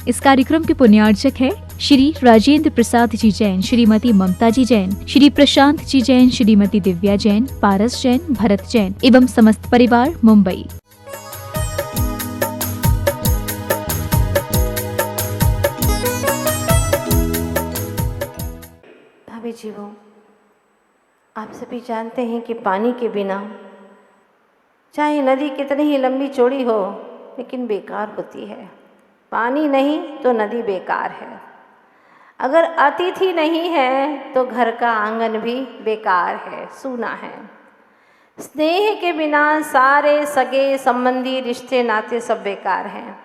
इस कार्यक्रम के पुण्यार्चक है श्री राजेंद्र प्रसाद जी जैन, श्रीमती ममता जी जैन, श्री प्रशांत जी जैन, श्रीमती दिव्या जैन, पारस जैन, भरत जैन एवं समस्त परिवार, मुंबई। भाभी जीवों, आप सभी जानते हैं कि पानी के बिना चाहे नदी कितनी ही लंबी चौड़ी हो लेकिन बेकार होती है। पानी नहीं तो नदी बेकार है। अगर अतिथि नहीं है तो घर का आंगन भी बेकार है, सूना है। स्नेह के बिना सारे सगे संबंधी रिश्ते नाते सब बेकार हैं।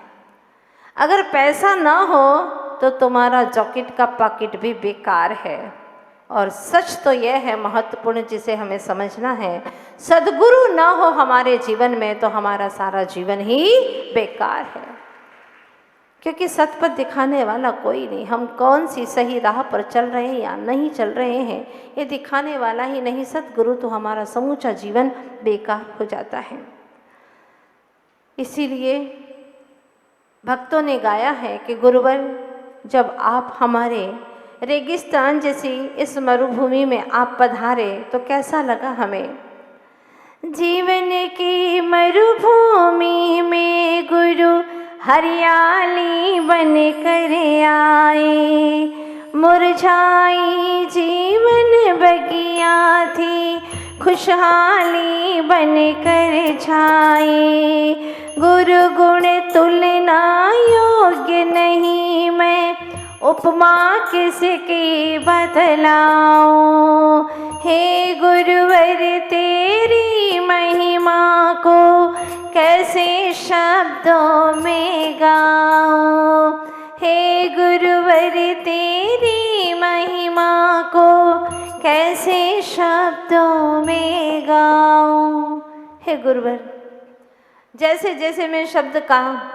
अगर पैसा ना हो तो तुम्हारा जॉकेट का पॉकेट भी बेकार है। और सच तो यह है महत्वपूर्ण, जिसे हमें समझना है, सद्गुरु ना हो हमारे जीवन में तो हमारा सारा जीवन ही बेकार है। क्योंकि सतपथ दिखाने वाला कोई नहीं। हम कौन सी सही राह पर चल रहे हैं या नहीं चल रहे हैं, ये दिखाने वाला ही नहीं सतगुरु, तो हमारा समूचा जीवन बेकार हो जाता है। इसीलिए भक्तों ने गाया है कि गुरुवर, जब आप हमारे रेगिस्तान जैसी इस मरुभूमि में आप पधारे तो कैसा लगा हमें। जीवन की मरुभूमि में गुरु हरियाली बन कर आए, मुरझाई जीवन बगिया थी, खुशहाली बन कर छाए। गुरु गुण तुलना योग्य नहीं, मैं उपमा किसकी बतलाऊं। हे गुरुवर तेरी महिमा को कैसे शब्दों में गाऊं। हे गुरुवर तेरी महिमा को कैसे शब्दों में गाऊं। हे गुरुवर, जैसे जैसे मैं शब्द का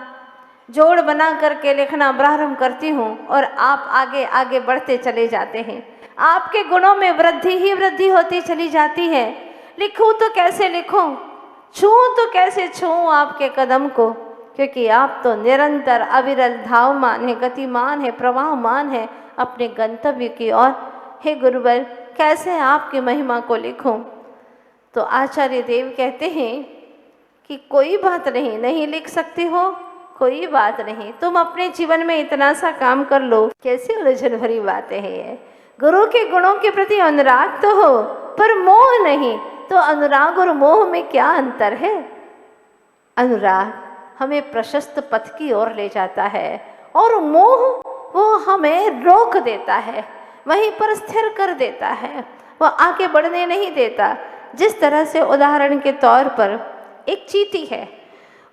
जोड़ बना करके लिखना प्रारंभ करती हूँ और आप आगे आगे बढ़ते चले जाते हैं, आपके गुणों में वृद्धि ही वृद्धि होती चली जाती है। लिखूँ तो कैसे लिखूँ, छूँ तो कैसे छूँ आपके कदम को, क्योंकि आप तो निरंतर अविरल धावमान है, गतिमान है, प्रवाहमान है अपने गंतव्य की ओर। हे गुरुवर, कैसे आपकी महिमा को लिखूँ। तो आचार्य देव कहते हैं कि कोई बात नहीं, नहीं लिख सकती हो, कोई बात नहीं, तुम अपने जीवन में इतना सा काम कर लो। कैसी उलझन भरी बातें हैं ये। गुरु के गुणों के प्रति अनुराग तो हो पर मोह नहीं, तो अनुराग और मोह में क्या अंतर है। अनुराग हमें प्रशस्त पथ की ओर ले जाता है और मोह वो हमें रोक देता है, वहीं पर स्थिर कर देता है, वो आगे बढ़ने नहीं देता। जिस तरह से उदाहरण के तौर पर एक चींटी है,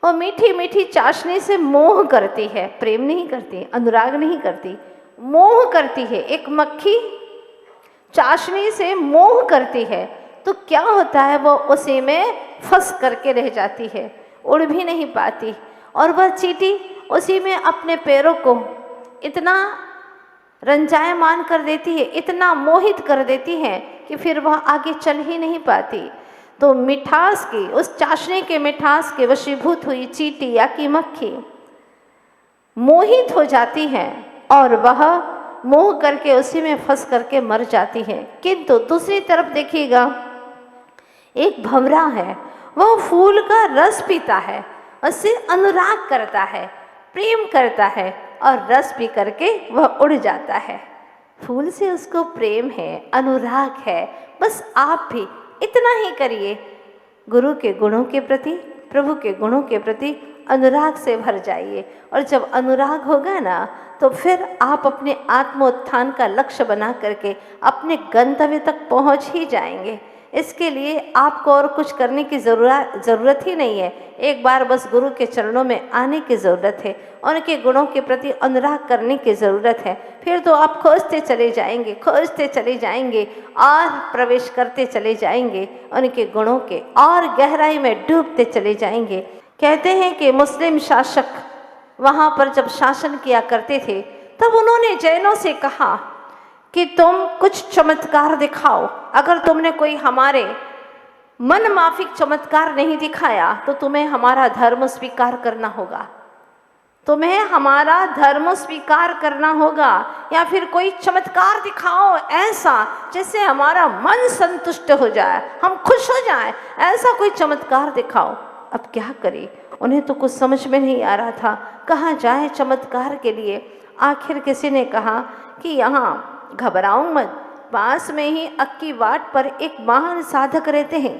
वो मीठी मीठी चाशनी से मोह करती है, प्रेम नहीं करती, अनुराग नहीं करती, मोह करती है। एक मक्खी चाशनी से मोह करती है तो क्या होता है, वो उसी में फंस करके रह जाती है, उड़ भी नहीं पाती। और वह चींटी उसी में अपने पैरों को इतना रंजायमान कर देती है, इतना मोहित कर देती है कि फिर वह आगे चल ही नहीं पाती। तो मिठास की, उस चाशनी के मिठास के वशीभूत हुई चींटी या की मक्खी मोहित हो जाती है और वह मोह करके उसी में फंस करके मर जाती है। किंतु दूसरी तरफ देखिएगा, एक भंवरा है, वह फूल का रस पीता है, उससे अनुराग करता है, प्रेम करता है और रस पी करके वह उड़ जाता है। फूल से उसको प्रेम है, अनुराग है। बस आप भी इतना ही करिए, गुरु के गुणों के प्रति, प्रभु के गुणों के प्रति अनुराग से भर जाइए। और जब अनुराग होगा ना, तो फिर आप अपने आत्मोत्थान का लक्ष्य बना करके अपने गंतव्य तक पहुंच ही जाएंगे। इसके लिए आपको और कुछ करने की ज़रूरत ही नहीं है। एक बार बस गुरु के चरणों में आने की ज़रूरत है, उनके गुणों के प्रति अनुराग करने की ज़रूरत है। फिर तो आप खोजते चले जाएंगे, खोजते चले जाएंगे और प्रवेश करते चले जाएंगे उनके गुणों के, और गहराई में डूबते चले जाएंगे। कहते हैं कि मुस्लिम शासक वहाँ पर जब शासन किया करते थे, तब उन्होंने जैनों से कहा कि तुम कुछ चमत्कार दिखाओ, अगर तुमने कोई हमारे मन माफिक चमत्कार नहीं दिखाया तो तुम्हें हमारा धर्म स्वीकार करना होगा। तुम्हें हमारा धर्म स्वीकार करना होगा या फिर कोई चमत्कार दिखाओ ऐसा जिससे हमारा मन संतुष्ट हो जाए, हम खुश हो जाए, ऐसा कोई चमत्कार दिखाओ। अब क्या करें, उन्हें तो कुछ समझ में नहीं आ रहा था, कहाँ जाए चमत्कार के लिए। आखिर किसी ने कहा कि यहाँ घबराओ मत, पास में ही अक्की वाट पर एक महान साधक रहते हैं।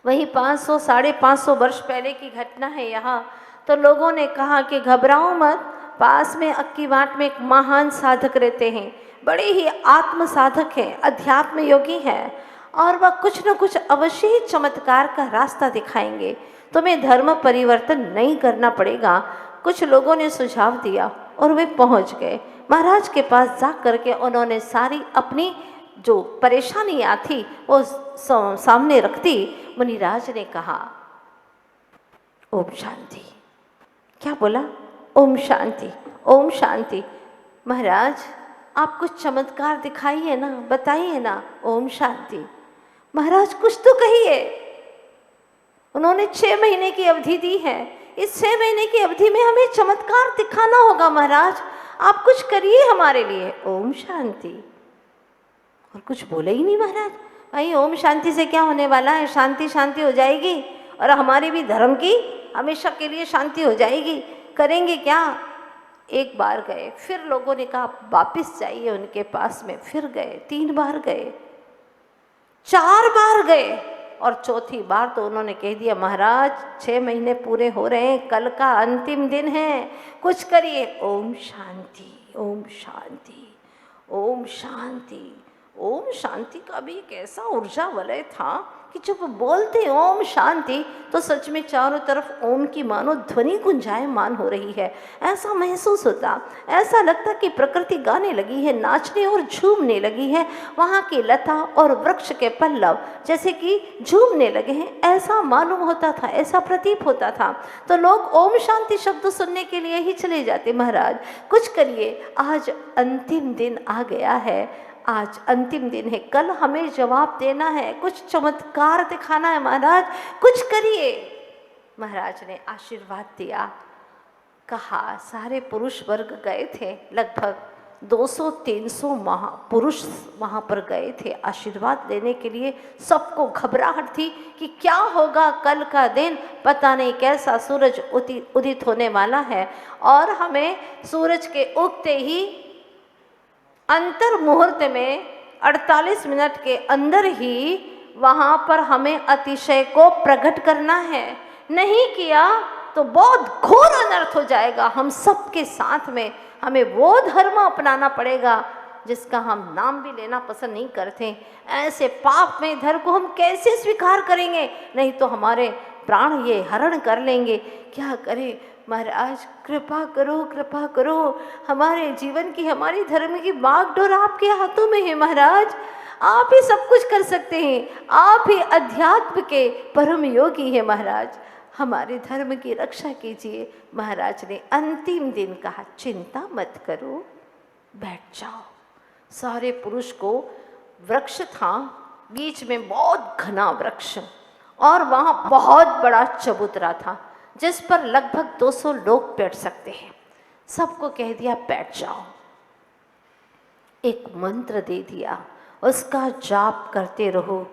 वही 500 550 वर्ष पहले की घटना है यहाँ। तो लोगों ने कहा कि घबराओ मत, पास में अक्की वाट में एक महान साधक रहते हैं, बड़े ही आत्म साधक हैं, अध्यात्म योगी हैं, और वह कुछ न कुछ अवश्य ही चमत्कार का रास्ता दिखाएंगे। तुम्हें धर्म परिवर्तन नहीं करना पड़ेगा। कुछ लोगों ने सुझाव दिया और वे पहुंच गए। महाराज के पास जा करके उन्होंने सारी अपनी जो परेशानियाँ थी वो सामने रख दी। मुनिराज ने कहा ओम शांति। क्या बोला? ओम शांति, ओम शांति। महाराज आप कुछ चमत्कार दिखाइए ना, बताइए ना। ओम शांति। महाराज कुछ तो कहिए। उन्होंने 6 महीने की अवधि दी है, इस 6 महीने की अवधि में हमें चमत्कार दिखाना होगा। महाराज आप कुछ करिए हमारे लिए। ओम शांति। और कुछ बोले ही नहीं महाराज। भाई ओम शांति से क्या होने वाला है, शांति शांति हो जाएगी और हमारी भी धर्म की हमेशा के लिए शांति हो जाएगी, करेंगे क्या। एक बार गए, फिर लोगों ने कहा वापिस जाइए उनके पास में। फिर गए, 3 बार गए, 4 बार गए और चौथी बार तो उन्होंने कह दिया महाराज 6 महीने पूरे हो रहे हैं, कल का अंतिम दिन है, कुछ करिए। ओम शांति, ओम शांति, ओम शांति। ओम शांति का भी एक ऐसा ऊर्जा वलय था कि जब बोलते ओम शांति तो सच में चारों तरफ ओम की मानो ध्वनि गुंजायमान हो रही है, ऐसा महसूस होता। ऐसा लगता कि प्रकृति गाने लगी है, नाचने और झूमने लगी है। वहाँ की लता और वृक्ष के पल्लव जैसे कि झूमने लगे हैं, ऐसा मालूम होता था, ऐसा प्रतीत होता था। तो लोग ओम शांति शब्द सुनने के लिए ही चले जाते। महाराज कुछ करिए, आज अंतिम दिन आ गया है, आज अंतिम दिन है, कल हमें जवाब देना है, कुछ चमत्कार दिखाना है महाराज, कुछ करिए। महाराज ने आशीर्वाद दिया। कहा सारे पुरुष वर्ग गए थे, लगभग 200-300 महापुरुष वहाँ पर गए थे आशीर्वाद लेने के लिए। सबको घबराहट थी कि क्या होगा कल का दिन, पता नहीं कैसा सूरज उदित होने वाला है और हमें सूरज के उगते ही अंतर मुहूर्त में 48 मिनट के अंदर ही वहाँ पर हमें अतिशय को प्रकट करना है। नहीं किया तो बहुत घोर अनर्थ हो जाएगा हम सबके साथ में। हमें वो धर्म अपनाना पड़ेगा जिसका हम नाम भी लेना पसंद नहीं करते। ऐसे पाप में धर्म को हम कैसे स्वीकार करेंगे, नहीं तो हमारे प्राण ये हरण कर लेंगे। क्या करें महाराज, कृपा करो, कृपा करो। हमारे जीवन की, हमारी धर्म की बागडोर आपके हाथों में है महाराज। आप ही सब कुछ कर सकते हैं, आप ही अध्यात्म के परम योगी हैं महाराज। हमारे धर्म की रक्षा कीजिए। महाराज ने अंतिम दिन कहा चिंता मत करो, बैठ जाओ। सारे पुरुष को वृक्ष था, बीच में बहुत घना वृक्ष और वहाँ बहुत बड़ा चबूतरा था जिस पर लगभग 200 लोग बैठ सकते हैं। सबको कह दिया बैठ जाओ। एक मंत्र दे दिया, उसका जाप करते रहो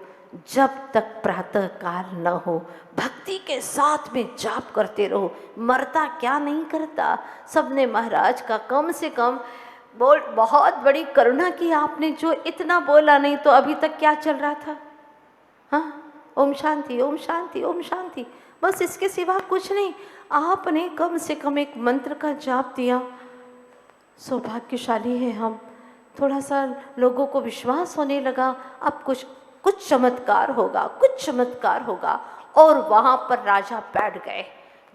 जब तक प्रातः काल न हो। भक्ति के साथ में जाप करते रहो, मरता क्या नहीं करता। सबने महाराज का कम से कम बोल, बहुत बड़ी करुणा की आपने जो इतना बोला, नहीं तो अभी तक क्या चल रहा था। हाँ, ओम शांति, ओम शांति, ओम शांति, बस इसके सिवा कुछ नहीं। आपने कम से कम एक मंत्र का जाप दिया। सौभाग्यशाली है हम। थोड़ा सा लोगों को विश्वास होने लगा अब कुछ चमत्कार होगा, कुछ चमत्कार होगा। और वहाँ पर राजा बैठ गए।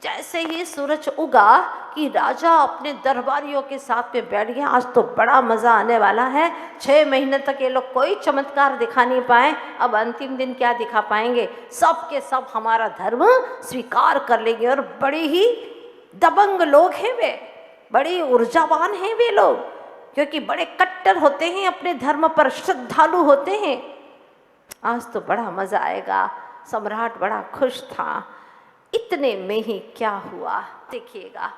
जैसे ही सूरज उगा कि राजा अपने दरबारियों के साथ में बैठ गया। आज तो बड़ा मज़ा आने वाला है। 6 महीने तक ये लोग कोई चमत्कार दिखा नहीं पाए, अब अंतिम दिन क्या दिखा पाएंगे। सब के सब हमारा धर्म स्वीकार कर लेंगे। और बड़े ही दबंग लोग हैं वे, बड़े ऊर्जावान हैं वे लोग, क्योंकि बड़े कट्टर होते हैं, अपने धर्म पर श्रद्धालु होते हैं। आज तो बड़ा मज़ा आएगा। सम्राट बड़ा खुश था। इतने में ही क्या हुआ देखिएगा।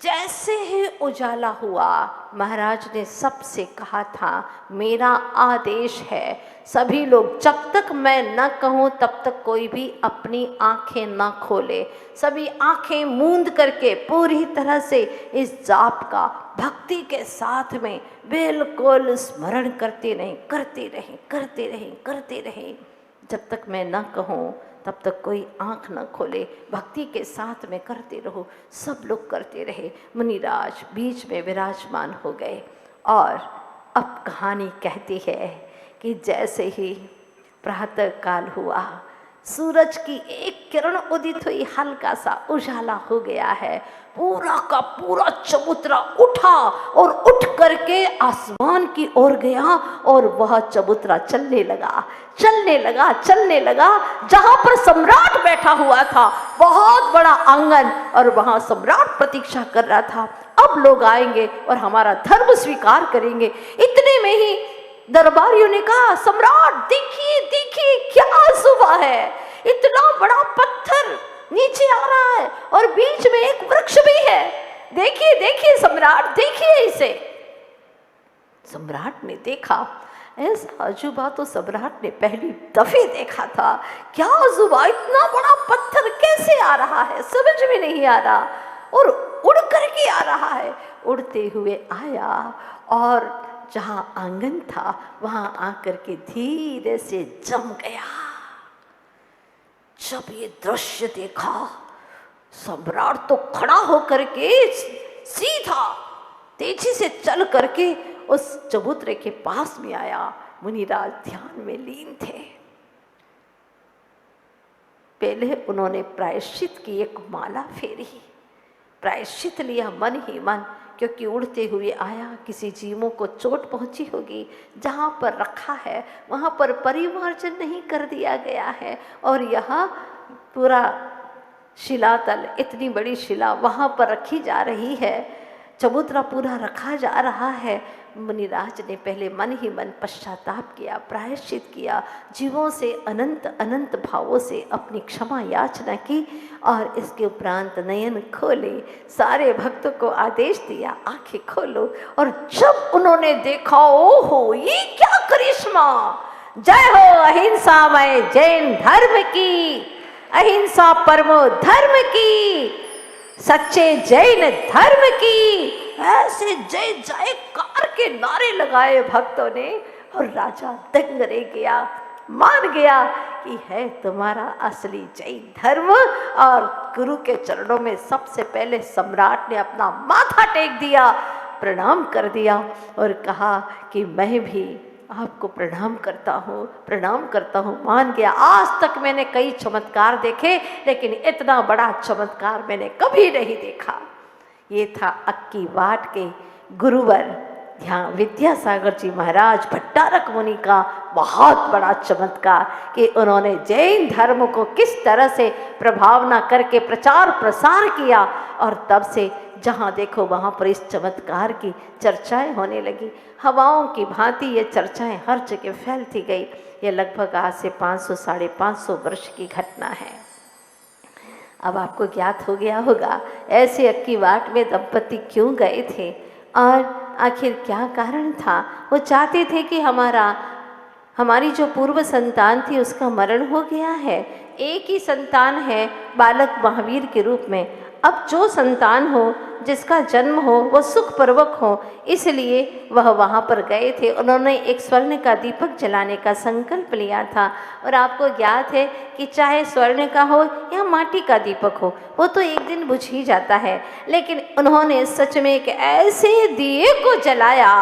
जैसे ही उजाला हुआ, महाराज ने सबसे कहा था, मेरा आदेश है, सभी लोग जब तक मैं न कहूँ तब तक कोई भी अपनी आंखें न खोले। सभी आंखें मूंद करके पूरी तरह से इस जाप का भक्ति के साथ में बिल्कुल स्मरण करते रहें, करते रहें, करते रहें, करते रहें। जब तक मैं न कहूँ तब तक कोई आंख न खोले, भक्ति के साथ में करते रहो। सब लोग करते रहे। मुनिराज बीच में विराजमान हो गए और अब कहानी कहती है कि जैसे ही प्रातः काल हुआ, सूरज की एक किरण उदित हुई, हल्का सा उजाला हो गया है, पूरा का पूरा चबूतरा उठा और उठ करके आसमान की ओर गया और वह चबूतरा चलने लगा, चलने लगा, चलने लगा। जहां पर सम्राट बैठा हुआ था, बहुत बड़ा आंगन, और वहां सम्राट प्रतीक्षा कर रहा था, अब लोग आएंगे और हमारा धर्म स्वीकार करेंगे। इतने में ही दरबारियों ने कहा, सम्राट देखिए देखिए क्या सुबह है, इतना बड़ा पत्थर नीचे आ रहा है और बीच में एक वृक्ष भी है, देखिए देखिए सम्राट, देखिए इसे। सम्राट ने देखा, ऐसा अजूबा तो सम्राट ने पहली दफे देखा था। क्या अजूबा, इतना बड़ा पत्थर कैसे आ रहा है, समझ में नहीं आ रहा, और उड़ करके आ रहा है। उड़ते हुए आया और जहां आंगन था वहां आकर के धीरे से जम गया। जब ये दृश्य देखा, सम्राट तो खड़ा होकर के सीधा तेजी से चल करके उस चबूतरे के पास में आया। मुनिराज ध्यान में लीन थे। पहले उन्होंने प्रायश्चित की एक माला फेरी, प्रायश्चित लिया मन ही मन, क्योंकि उड़ते हुए आया, किसी जीवों को चोट पहुंची होगी, जहाँ पर रखा है वहाँ पर परिमार्जन नहीं कर दिया गया है, और यहाँ पूरा शिलातल, इतनी बड़ी शिला वहाँ पर रखी जा रही है, चबूतरा पूरा रखा जा रहा है। मुनिराज ने पहले मन ही मन पश्चाताप किया, प्रायश्चित किया, जीवों से अनंत अनंत भावों से अपनी क्षमा याचना की, और इसके उपरांत नयन खोले, सारे भक्तों को आदेश दिया, आंखें खोलो। और जब उन्होंने देखा, ओहो ये क्या करिश्मा, जय हो अहिंसामय जैन धर्म की, अहिंसा परमो धर्म की, सच्चे जैन धर्म की, ऐसे जय जयकार के नारे लगाए भक्तों ने। और राजा दंग रह गया, मान गया कि है तुम्हारा असली जैन धर्म। और गुरु के चरणों में सबसे पहले सम्राट ने अपना माथा टेक दिया, प्रणाम कर दिया और कहा कि मैं भी आपको प्रणाम करता हूँ, प्रणाम करता हूँ, मान गया। आज तक मैंने कई चमत्कार देखे, लेकिन इतना बड़ा चमत्कार मैंने कभी नहीं देखा। ये था अक्की वाट के गुरुवर ध्यान विद्यासागर जी महाराज भट्टारक मुनि का बहुत बड़ा चमत्कार, कि उन्होंने जैन धर्म को किस तरह से प्रभावना करके प्रचार प्रसार किया, और तब से जहाँ देखो वहाँ पर इस चमत्कार की चर्चाएं होने लगी। हवाओं की भांति ये चर्चाएं हर जगह फैलती गई। ये लगभग आज से 500 साढ़े 500 वर्ष की घटना है। अब आपको ज्ञात हो गया होगा ऐसे अक्की वाट में दंपति क्यों गए थे और आखिर क्या कारण था। वो चाहते थे कि हमारी जो पूर्व संतान थी उसका मरण हो गया है, एक ही संतान है बालक महावीर के रूप में। अब जो संतान हो, जिसका जन्म हो, वो सुखपूर्वक हो, इसलिए वह वहाँ पर गए थे। उन्होंने एक स्वर्ण का दीपक जलाने का संकल्प लिया था। और आपको ज्ञात है कि चाहे स्वर्ण का हो या माटी का दीपक हो, वो तो एक दिन बुझ ही जाता है, लेकिन उन्होंने सच में एक ऐसे दिए को जलाया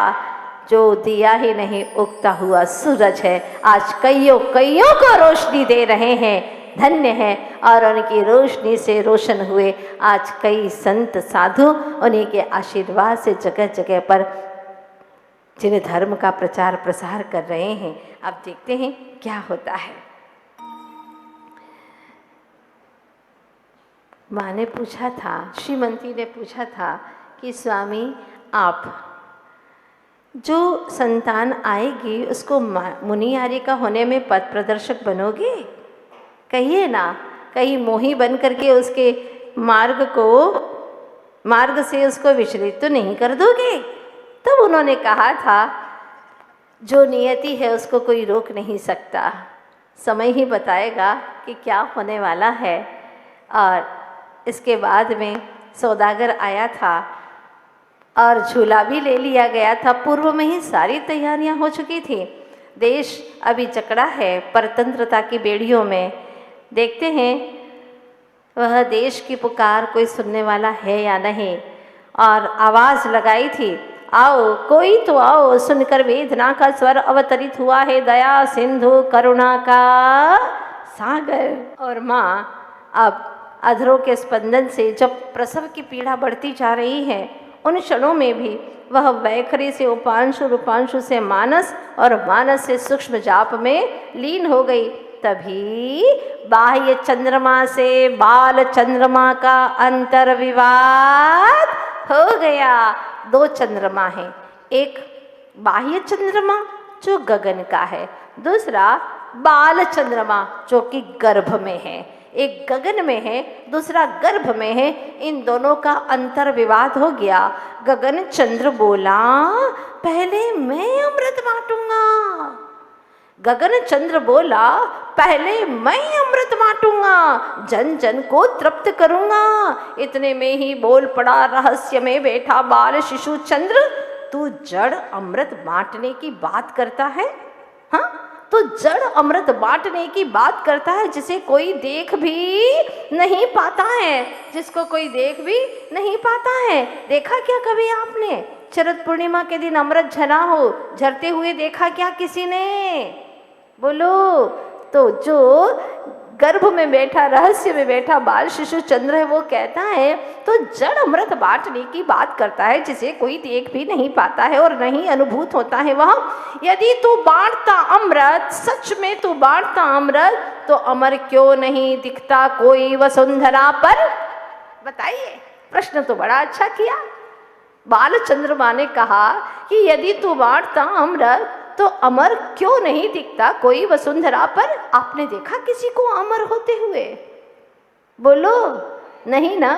जो दिया ही नहीं, उगता हुआ सूरज है। आज कईयों कईयों को रोशनी दे रहे हैं, धन्य है। और उनकी रोशनी से रोशन हुए आज कई संत साधु उन्हीं के आशीर्वाद से जगह जगह पर जिन धर्म का प्रचार प्रसार कर रहे हैं। अब देखते हैं क्या होता है। माँ ने पूछा था, श्रीमती ने पूछा था कि स्वामी आप जो संतान आएगी उसको मुनियारी का होने में पथ प्रदर्शक बनोगे? कहिए ना, कहीं मोही बन करके उसके मार्ग को मार्ग से उसको विचलित तो नहीं कर दोगे? तब उन्होंने कहा था, जो नियति है उसको कोई रोक नहीं सकता, समय ही बताएगा कि क्या होने वाला है। और इसके बाद में सौदागर आया था और झूला भी ले लिया गया था। पूर्व में ही सारी तैयारियां हो चुकी थी। देश अभी जकड़ा है परतंत्रता की बेड़ियों में। देखते हैं वह देश की पुकार कोई सुनने वाला है या नहीं। और आवाज़ लगाई थी, आओ कोई तो आओ, सुनकर वेदना का स्वर अवतरित हुआ है, दया सिंधु करुणा का सागर। और माँ अब अधरों के स्पंदन से जब प्रसव की पीड़ा बढ़ती जा रही है, उन क्षणों में भी वह वैखरी से उपांशु, रूपांशु से मानस और मानस से सूक्ष्म जाप में लीन हो गई। तभी बाह्य चंद्रमा से बाल चंद्रमा का अंतर विवाद हो गया। दो चंद्रमा हैं, एक बाह्य चंद्रमा जो गगन का है, दूसरा बाल चंद्रमा जो कि गर्भ में है। एक गगन में है, दूसरा गर्भ में है। इन दोनों का अंतर विवाद हो गया। गगन चंद्र बोला, पहले मैं अमृत बांटूंगा। गगन चंद्र बोला, पहले मैं अमृत बांटूंगा, जन जन को तृप्त करूंगा। इतने में ही बोल पड़ा रहस्य में बैठा बाल शिशु चंद्र, तू जड़ अमृत बांटने की बात करता है? हाँ, तो जड़ अमृत बांटने की बात करता है जिसे कोई देख भी नहीं पाता है, जिसको कोई देख भी नहीं पाता है। देखा क्या कभी आपने शरद पूर्णिमा के दिन अमृत झरा हो, झरते हुए देखा क्या किसी ने? बोलो। तो जो गर्भ में बैठा, रहस्य में बैठा बाल शिशु चंद्र है, वो कहता है तो जड़ अमृत बांटने की बात करता है जिसे कोई देख भी नहीं पाता है और नहीं अनुभूत होता है वह। यदि तू बांटता अमृत, सच में तू बांटता अमृत, तो अमर क्यों नहीं दिखता कोई वसुंधरा पर? बताइए, प्रश्न तो बड़ा अच्छा किया। बाल चंद्रमा ने कहा कि यदि तू बांटता अमृत तो अमर क्यों नहीं दिखता कोई वसुंधरा पर? आपने देखा किसी को अमर होते हुए? बोलो, नहीं ना।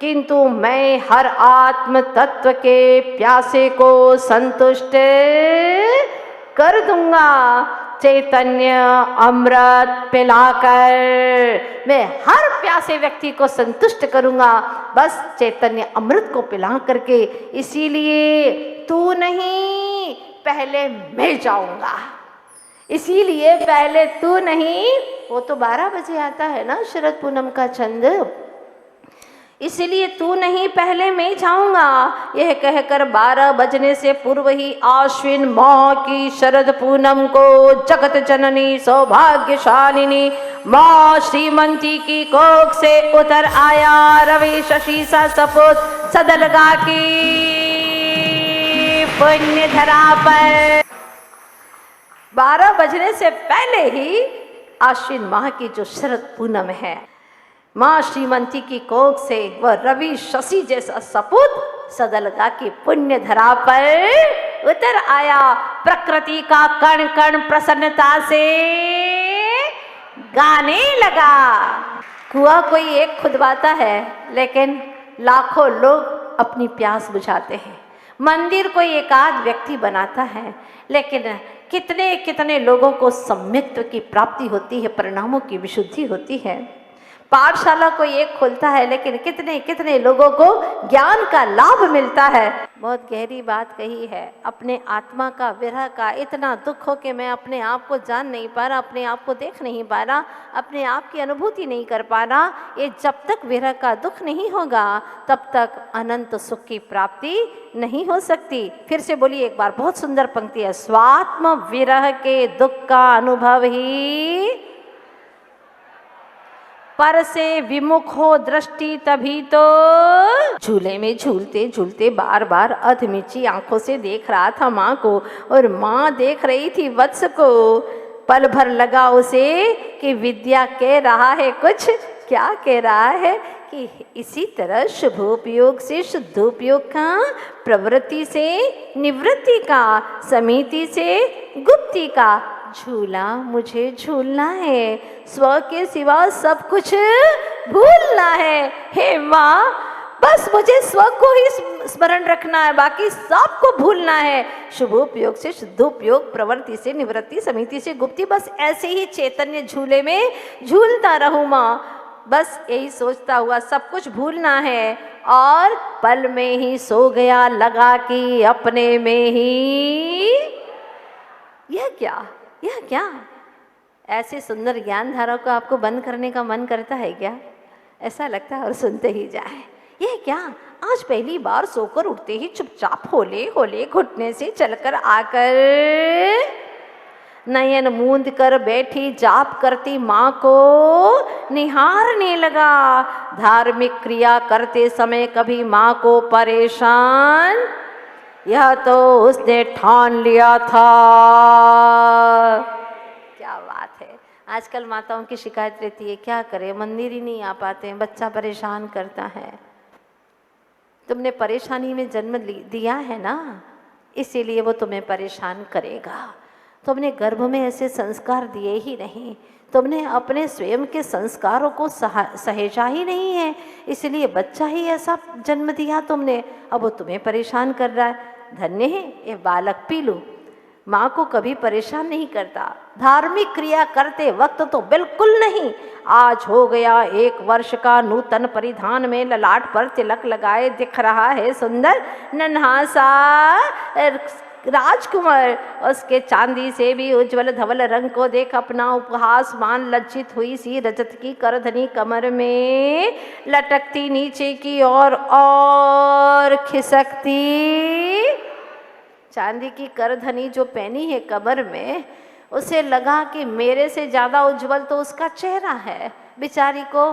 किंतु मैं हर आत्म तत्व के प्यासे को संतुष्ट कर दूंगा। चैतन्य अमृत पिलाकर मैं हर प्यासे व्यक्ति को संतुष्ट करूंगा, बस चैतन्य अमृत को पिला करके। इसीलिए तू नहीं, पहले मैं जाऊंगा। इसीलिए पहले तू नहीं, वो तो 12 बजे आता है ना शरद पूनम का चंद, इसलिए तू नहीं, पहले मैं जाऊंगा। यह कहकर 12 बजने से पूर्व ही आश्विन माह की शरद पूनम को जगत जननी सौभाग्यशालिनी माँ श्रीमंती की कोख से उतर आया रवि शशि सा सपूत सदलगा की पुण्य धरा पर। 12 बजने से पहले ही आश्विन माह की जो शरद पूनम है, माँ श्रीमंती की कोख से वह रवि शशि जैसा सपूत सदलगा की पुण्य धरा पर उतर आया। प्रकृति का कण कण प्रसन्नता से गाने लगा। कुआं कोई एक खुदवाता है, लेकिन लाखों लोग अपनी प्यास बुझाते हैं। मंदिर कोई एकाध व्यक्ति बनाता है, लेकिन कितने कितने लोगों को सम्यक्त्व की प्राप्ति होती है, परिणामों की विशुद्धि होती है। पाठशाला कोई एक खोलता है, लेकिन कितने कितने लोगों को ज्ञान का लाभ मिलता है। बहुत गहरी बात कही है। अपने आत्मा का, विरह का इतना दुख हो कि मैं अपने आप को जान नहीं पा रहा, अपने आप को देख नहीं पा रहा, अपने आप की अनुभूति नहीं कर पा रहा। ये जब तक विरह का दुख नहीं होगा तब तक अनंत सुख की प्राप्ति नहीं हो सकती। फिर से बोलिए एक बार, बहुत सुंदर पंक्ति है। स्वात्म विरह के दुख का अनुभव ही पर से विमुख हो दृष्टि तभी तो। झूले में झूलते झूलते बार बार अधमिची आंखों से देख रहा था माँ को, और माँ देख रही थी वत्स को। पल भर लगा उसे कि विद्या कह रहा है कुछ। क्या कह रहा है कि इसी तरह शुभोपयोग से शुद्धोपयोग का, प्रवृत्ति से निवृत्ति का, समिति से गुप्ति का झूला मुझे झूलना है, स्व के सिवा सब कुछ भूलना है। हे माँ, बस मुझे स्व को ही स्मरण रखना है, बाकी सबको भूलना है। शुभोपयोग से शुद्धोपयोग, प्रवृत्ति से निवृत्ति, समिति से गुप्ति, बस ऐसे ही चैतन्य झूले में झूलता रहूं माँ। बस यही सोचता हुआ सब कुछ भूलना है और पल में ही सो गया लगा कि अपने में ही। यह क्या ऐसे सुंदर ज्ञान धारा को आपको बंद करने का मन करता है क्या? ऐसा लगता है और सुनते ही जाए। यह क्या, आज पहली बार सोकर उठते ही चुपचाप होले होले घुटने से चलकर आकर नयन मूंद कर बैठी जाप करती माँ को निहारने लगा। धार्मिक क्रिया करते समय कभी माँ को परेशान, यह तो उसने ठान लिया था। क्या बात है। आजकल माताओं की शिकायत रहती है, क्या करें मंदिर ही नहीं आ पाते हैं, बच्चा परेशान करता है। तुमने परेशानी में जन्म दिया है ना, इसीलिए वो तुम्हें परेशान करेगा। तुमने गर्भ में ऐसे संस्कार दिए ही नहीं, तुमने अपने स्वयं के संस्कारों को सहेजा ही नहीं है, इसलिए बच्चा ही ऐसा जन्म दिया तुमने, अब वो तुम्हें परेशान कर रहा है। धन्य है ये बालक पीलू, माँ को कभी परेशान नहीं करता। धार्मिक क्रिया करते वक्त तो बिल्कुल नहीं। आज हो गया 1 वर्ष का, नूतन परिधान में ललाट पर तिलक लगाए दिख रहा है सुंदर नन्हा सा राजकुमार। उसके चांदी से भी उज्जवल धवल रंग को देख अपना उपहास मान लज्जित हुई सी रजत की करधनी कमर में लटकती नीचे की और खिसकती। चांदी की करधनी जो पहनी है कमर में, उसे लगा कि मेरे से ज़्यादा उज्जवल तो उसका चेहरा है। बेचारी को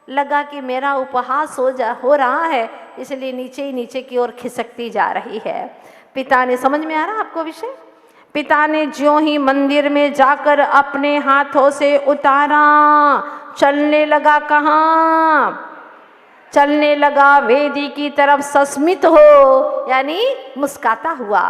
लगा कि मेरा उपहास हो रहा है, इसलिए नीचे ही नीचे की ओर खिसकती जा रही है। पिता ने, समझ में आ रहा आपको विषय? पिता ने ज्यों ही मंदिर में जाकर अपने हाथों से उतारा, चलने लगा कहाँ? चलने लगा वेदी की तरफ सस्मित हो, यानी मुस्काता हुआ।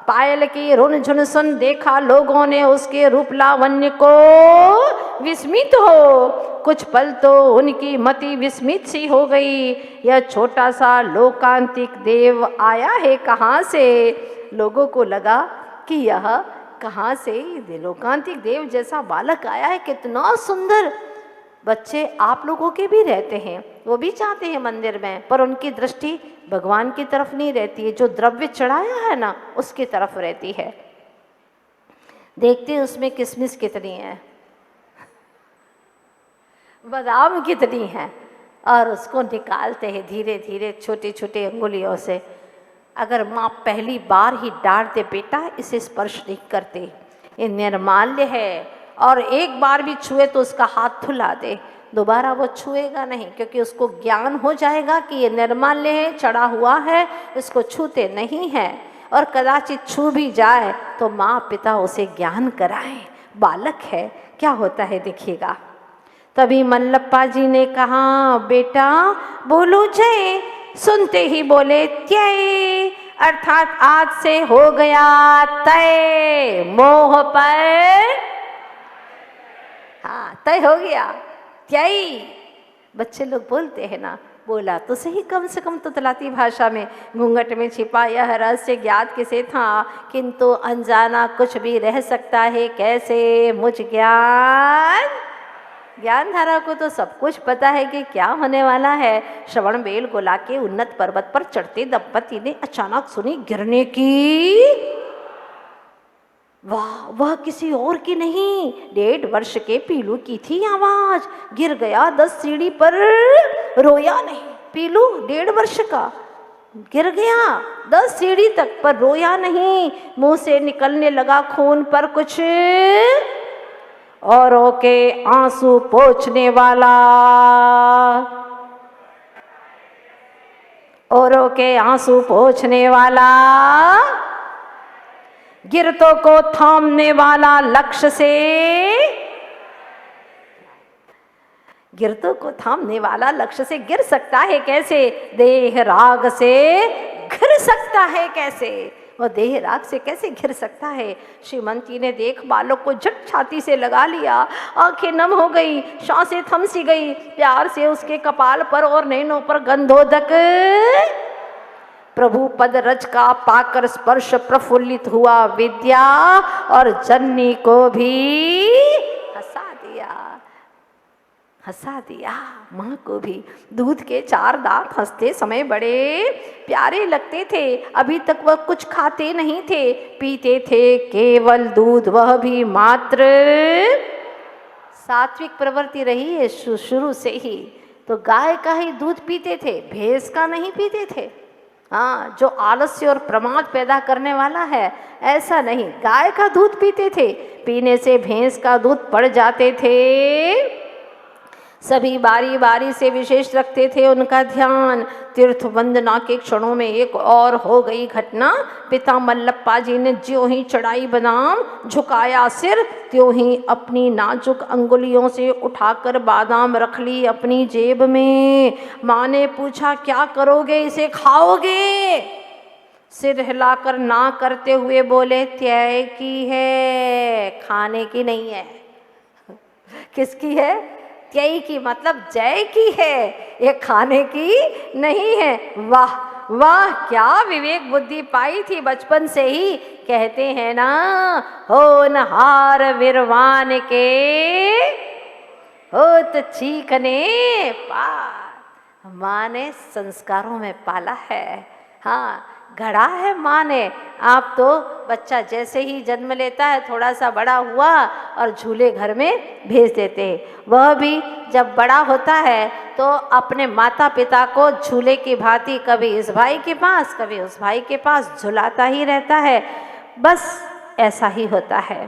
पायल की रुन झुन सुन देखा लोगों ने उसके रूप लावण्य को, विस्मित हो। कुछ पल तो उनकी मति विस्मित सी हो गई। यह छोटा सा लोकांतिक देव आया है कहाँ से? लोगों को लगा कि यह कहाँ से लोकांतिक देव जैसा बालक आया है, कितना सुंदर। बच्चे आप लोगों के भी रहते हैं, वो भी चाहते हैं मंदिर में, पर उनकी दृष्टि भगवान की तरफ नहीं रहती है, जो द्रव्य चढ़ाया है ना उसकी तरफ रहती है। देखते हैं उसमें किशमिश कितनी है, बादाम कितनी है, और उसको निकालते हैं धीरे धीरे छोटे छोटे अंगुलियों से। अगर माँ पहली बार ही डांट दे, बेटा इसे स्पर्श नहीं करते, ये निर्माल्य है, और एक बार भी छुए तो उसका हाथ धुला दे, दोबारा वो छुएगा नहीं, क्योंकि उसको ज्ञान हो जाएगा कि ये निर्माल्य है, चढ़ा हुआ है, इसको छूते नहीं है। और कदाचित छू भी जाए तो माँ पिता उसे ज्ञान कराए, बालक है, क्या होता है देखिएगा। तभी मल्लप्पा जी ने कहा, बेटा बोलो जय। सुनते ही बोले त्यय, अर्थात आज से हो गया तय, मोह पर हाँ तय हो गया, त्यय। बच्चे लोग बोलते हैं ना, बोला तो सही कम से कम तुतलाती भाषा में। घूंघट में छिपा यह रहस्य ज्ञात किसे था, किंतु अनजाना कुछ भी रह सकता है कैसे मुझ ज्ञान धारा को तो सब कुछ पता है कि क्या होने वाला है। श्रवण बेल को लाके उन्नत पर्वत पर चढ़ते दंपति ने अचानक सुनी गिरने की। वाह, वह किसी और की नहीं, 1.5 वर्ष के पीलू की थी आवाज। गिर गया 10 सीढ़ी पर, रोया नहीं। पीलू 1.5 वर्ष का गिर गया 10 सीढ़ी तक, पर रोया नहीं। मुंह से निकलने लगा खून पर कुछ औरों के आंसू पोंछने वाला, औरों के आंसू पोंछने वाला, गिरतों को थामने वाला लक्ष्य से, गिरतों को थामने वाला लक्ष्य से गिर सकता है कैसे, देह राग से घिर सकता है कैसे। वो देह राग से कैसे घिर सकता है। श्रीमती ने देख बालक को झट छाती से लगा लिया, आंखें नम हो गई, सांसें थम सी गई, प्यार से उसके कपाल पर और नैनों पर गंधोदक प्रभु पद रज का पाकर स्पर्श प्रफुल्लित हुआ विद्या, और जननी को भी हंसा दिया, माँ को भी। दूध के 4 दांत हंसते समय बड़े प्यारे लगते थे। अभी तक वह कुछ खाते नहीं थे, पीते थे केवल दूध, वह भी मात्र सात्विक प्रवृत्ति रही है शुरू से ही। तो गाय का ही दूध पीते थे, भैंस का नहीं पीते थे। हाँ, जो आलस्य और प्रमाद पैदा करने वाला है ऐसा नहीं, गाय का दूध पीते थे। पीने से भैंस का दूध पड़ जाते थे। सभी बारी बारी से विशेष रखते थे उनका ध्यान। तीर्थ वंदना के क्षणों में एक और हो गई घटना। पिता मल्लप्पा जी ने ज्यों ही चढ़ाई बादाम, झुकाया सिर, त्यों ही अपनी नाजुक अंगुलियों से उठाकर बादाम रख ली अपनी जेब में। माँ ने पूछा, क्या करोगे, इसे खाओगे? सिर हिलाकर ना करते हुए बोले, त्याग की है, खाने की नहीं है। किसकी है? त्यय की, मतलब जय की है, ये खाने की नहीं है। वाह वाह, क्या विवेक बुद्धि पाई थी बचपन से ही। कहते हैं ना, होनहार विरवान के होत चीखने पार। माँ ने संस्कारों में पाला है। हाँ, गढ़ा है माँ ने। आप तो बच्चा जैसे ही जन्म लेता है, थोड़ा सा बड़ा हुआ और झूले घर में भेज देते हैं। वह भी जब बड़ा होता है तो अपने माता पिता को झूले की भांति कभी इस भाई के पास, कभी उस भाई के पास झुलाता ही रहता है। बस ऐसा ही होता है।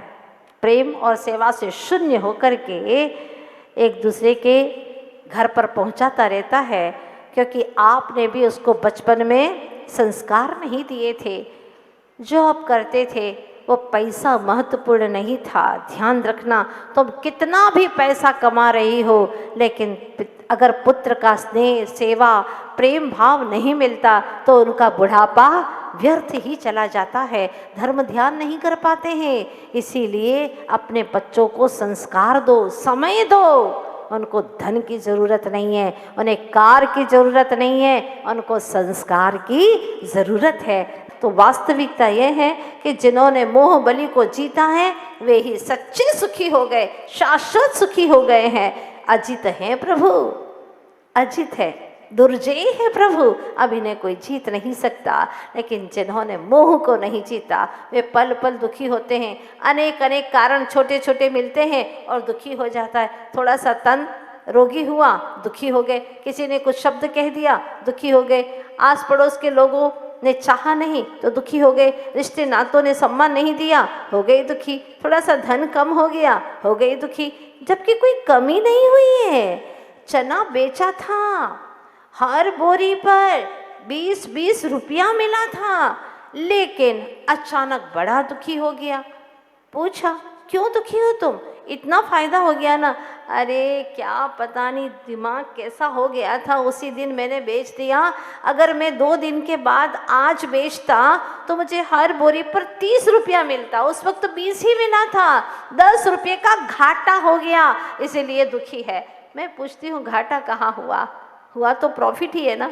प्रेम और सेवा से शून्य होकर के एक दूसरे के घर पर पहुंचाता रहता है, क्योंकि आपने भी उसको बचपन में संस्कार नहीं दिए थे। जो आप करते थे वो पैसा महत्वपूर्ण नहीं था। ध्यान रखना, तुम कितना भी पैसा कमा रही हो, लेकिन अगर पुत्र का स्नेह, सेवा, प्रेम भाव नहीं मिलता तो उनका बुढ़ापा व्यर्थ ही चला जाता है। धर्म ध्यान नहीं कर पाते हैं। इसीलिए अपने बच्चों को संस्कार दो, समय दो। उनको धन की ज़रूरत नहीं है, उन्हें कार की ज़रूरत नहीं है, उनको संस्कार की ज़रूरत है। तो वास्तविकता यह है कि जिन्होंने मोह बलि को जीता है वे ही सच्चे सुखी हो गए, शाश्वत सुखी हो गए हैं। अजित हैं प्रभु, अजित है, दुर्जय है प्रभु, अब इन्हें कोई जीत नहीं सकता। लेकिन जिन्होंने मोह को नहीं जीता वे पल पल दुखी होते हैं। अनेक अनेक कारण छोटे छोटे मिलते हैं और दुखी हो जाता है। थोड़ा सा तन रोगी हुआ, दुखी हो गए। किसी ने कुछ शब्द कह दिया, दुखी हो गए। आस पड़ोस के लोगों ने चाहा नहीं तो दुखी हो गए। रिश्ते नातों ने सम्मान नहीं दिया, हो गए दुखी। थोड़ा सा धन कम हो गया, हो गए दुखी, जबकि कोई कमी नहीं हुई है। चना बेचा था, हर बोरी पर 20-20 रुपया मिला था, लेकिन अचानक बड़ा दुखी हो गया। पूछा, क्यों दुखी हो तुम? इतना फायदा हो गया ना। अरे क्या पता नहीं दिमाग कैसा हो गया था, उसी दिन मैंने बेच दिया। अगर मैं 2 दिन के बाद आज बेचता तो मुझे हर बोरी पर 30 रुपया मिलता। उस वक्त तो 20 ही मिला था, 10 रुपये का घाटा हो गया, इसीलिए दुखी है। मैं पूछती हूँ, घाटा कहाँ हुआ? हुआ तो प्रॉफिट ही है ना।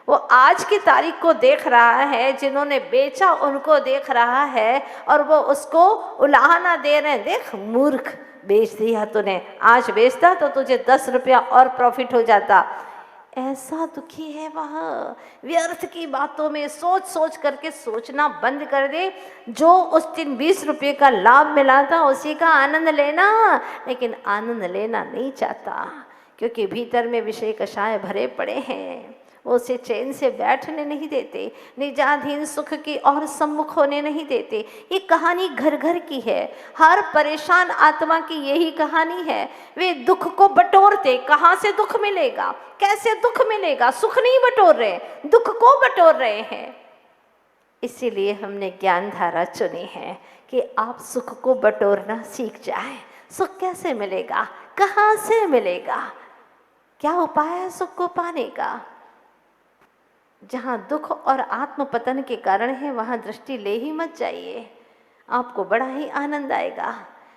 वो आज की तारीख को देख रहा है, जिन्होंने बेचा उनको देख रहा है, और वो उसको उलाहना दे रहे हैं। देख मूर्ख, बेच दिया तूने, आज बेचता तो तुझे 10 रुपया और प्रॉफिट हो जाता। ऐसा दुखी है वह। व्यर्थ की बातों में सोच सोच करके सोचना बंद कर दे। जो उस दिन 20 रुपये का लाभ मिला था उसी का आनंद लेना, लेकिन आनंद लेना नहीं चाहता, क्योंकि भीतर में विषय कषाय भरे पड़े हैं। वो उसे चैन से बैठने नहीं देते, निजाधीन सुख की और सम्मुख होने नहीं देते। ये कहानी घर घर की है, हर परेशान आत्मा की यही कहानी है। वे दुख को बटोरते, कहाँ से दुख मिलेगा, कैसे दुख मिलेगा? सुख नहीं बटोर रहे, दुख को बटोर रहे हैं। इसीलिए हमने ज्ञान धारा चुनी है कि आप सुख को बटोरना सीख जाएं। सुख कैसे मिलेगा, कहाँ से मिलेगा, क्या उपाय है सुख को पाने का? जहाँ दुख और आत्म पतन के कारण है वहाँ दृष्टि ले ही मत जाइए, आपको बड़ा ही आनंद आएगा।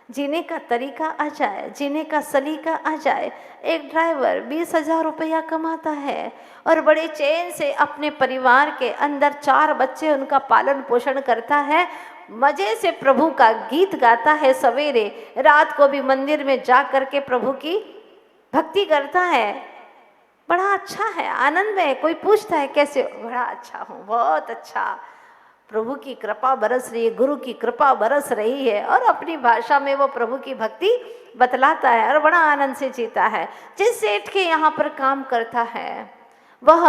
जीने का तरीका आ जाए, जीने का सलीका आ जाए। एक ड्राइवर 20,000 रुपया कमाता है और बड़े चैन से अपने परिवार के अंदर 4 बच्चे उनका पालन पोषण करता है, मजे से प्रभु का गीत गाता है, सवेरे रात को भी मंदिर में जा करके प्रभु की भक्ति करता है, बड़ा अच्छा है, आनंद में। कोई पूछता है कैसे, बड़ा अच्छा हूँ, बहुत अच्छा, प्रभु की कृपा बरस रही है, गुरु की कृपा बरस रही है, और अपनी भाषा में वो प्रभु की भक्ति बतलाता है और बड़ा आनंद से जीता है। जिस सेठ के यहाँ पर काम करता है वह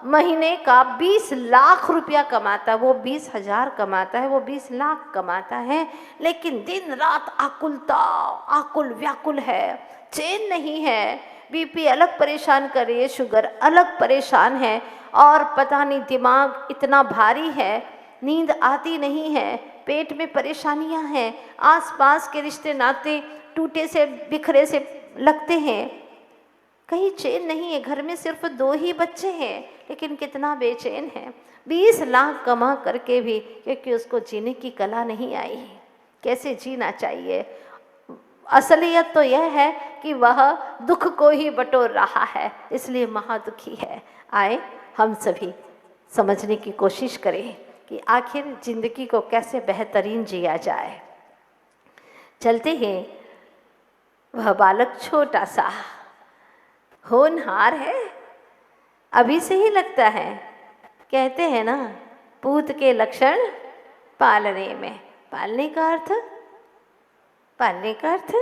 महीने का 20 लाख रुपया कमाता है, वो 20,000 कमाता है, वो 20 लाख कमाता है, लेकिन दिन रात आकुलता, आकुल व्याकुल है, चैन नहीं है, बीपी अलग परेशान कर रही है, शुगर अलग परेशान है, और पता नहीं दिमाग इतना भारी है, नींद आती नहीं है, पेट में परेशानियां हैं, आसपास के रिश्ते नाते टूटे से बिखरे से लगते हैं, कहीं चैन नहीं है, घर में सिर्फ 2 ही बच्चे हैं, लेकिन कितना बेचैन है। 20 लाख कमा करके भी, क्योंकि उसको जीने की कला नहीं आई, कैसे जीना चाहिए। असलियत तो यह है कि वह दुख को ही बटोर रहा है, इसलिए महादुखी है। आए हम सभी समझने की कोशिश करें कि आखिर जिंदगी को कैसे बेहतरीन जिया जाए। चलते हैं, वह बालक छोटा सा होनहार है, अभी से ही लगता है, कहते हैं ना, पूत के लक्षण पालने में। पालने का अर्थ, पालने का अर्थ,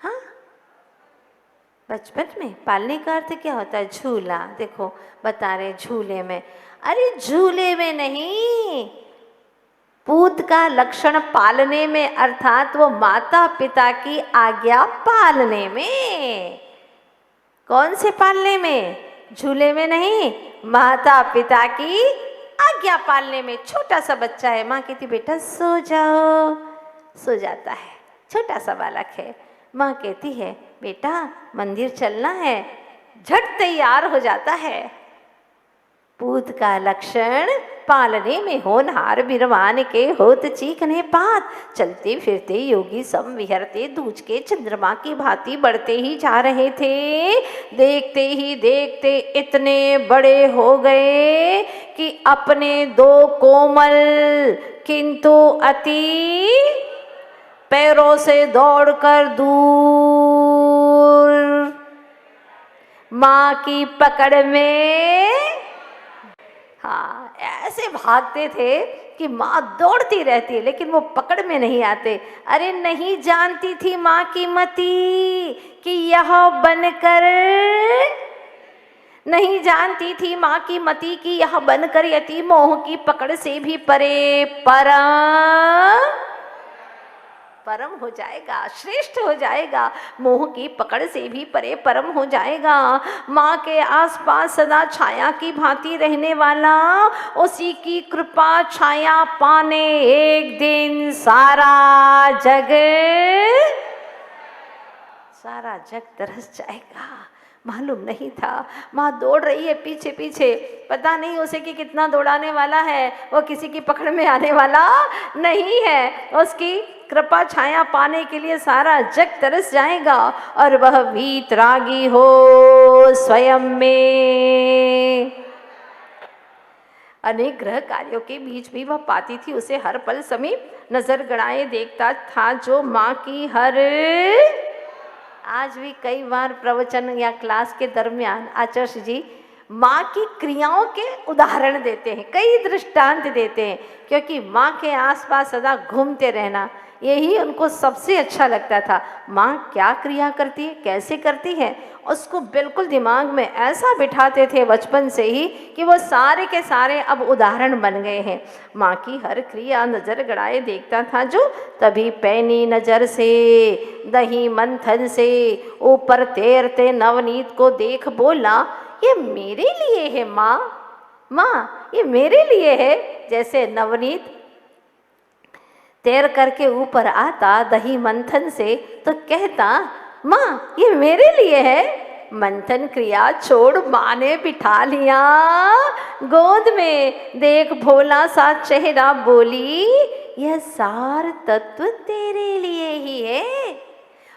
हाँ, बचपन में पालने का अर्थ क्या होता है? झूला। देखो बता रहे झूले में, अरे झूले में नहीं, पूत का लक्षण पालने में, अर्थात वो माता पिता की आज्ञा पालने में। कौन से पालने में? झूले में नहीं, माता पिता की आज्ञा पालने में। छोटा सा बच्चा है, माँ कहती बेटा सो जाओ, सो जाता है, छोटा सा बालक है। माँ कहती है बेटा मंदिर चलना है, झट तैयार हो जाता है। पूत का लक्षण पालने में होनहार, बिरवान के होत चीखने पात, चलते फिरते योगी सम विहरते, दूज के चंद्रमा की भांति बढ़ते ही जा रहे थे। देखते ही देखते इतने बड़े हो गए कि अपने 2 कोमल किंतु अति पैरों से दौड़कर दूर माँ की पकड़ में, हाँ, ऐसे भागते थे कि माँ दौड़ती रहती है, लेकिन वो पकड़ में नहीं आते। अरे नहीं जानती थी माँ की मति कि यह बनकर, नहीं जानती थी माँ की मति की यह बनकर यति मोह की पकड़ से भी परे परम हो जाएगा, श्रेष्ठ हो जाएगा, मोह की पकड़ से भी परे परम हो जाएगा। माँ के आसपास सदा छाया की भांति रहने वाला, उसी की कृपा छाया पाने एक दिन सारा जग तरस जाएगा। मालूम नहीं था, माँ दौड़ रही है पीछे पीछे, पता नहीं उसे कि कितना दौड़ाने वाला है, वो किसी की पकड़ में आने वाला नहीं है। उसकी कृपा छाया पाने के लिए सारा जग तरस जाएगा, और वह वीतरागी हो स्वयं में। अनेक ग्रह कार्यों के बीच भी वह पाती थी उसे हर पल समीप नजर गड़ाए देखता था, जो माँ की हर, आज भी कई बार प्रवचन या क्लास के दरमियान आचार्य जी माँ की क्रियाओं के उदाहरण देते हैं, कई दृष्टांत देते हैं, क्योंकि माँ के आसपास सदा घूमते रहना यही उनको सबसे अच्छा लगता था। माँ क्या क्रिया करती है, कैसे करती है, उसको बिल्कुल दिमाग में ऐसा बिठाते थे बचपन से ही कि वो सारे के सारे अब उदाहरण बन गए हैं। माँ की हर क्रिया नज़र गड़ाए देखता था जो, तभी पैनी नज़र से दही मंथन से ऊपर तैरते नवनीत को देख बोला, ये मेरे लिए है माँ, माँ ये मेरे लिए है। जैसे नवनीत तैर करके ऊपर आता दही मंथन से, तो कहता माँ ये मेरे लिए है, मंथन क्रिया छोड़ माँ ने बिठा लिया गोद में, देख भोला सा चेहरा बोली, यह सार तत्व तेरे लिए ही है।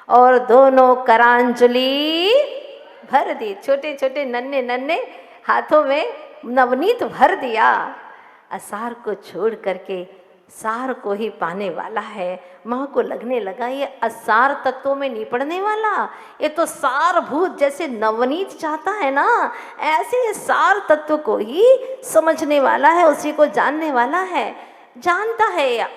और दोनों करांजलि भर दी, छोटे छोटे नन्हे नन्हे हाथों में नवनीत भर दिया। असार को छोड़ करके सार को ही पाने वाला है। माँ को लगने लगा ये असार तत्वों में नहीं पड़ने वाला, ये तो सारभूत जैसे नवनीत चाहता है ना, ऐसे ये सार तत्व को ही समझने वाला है, उसी को जानने वाला है। जानता है या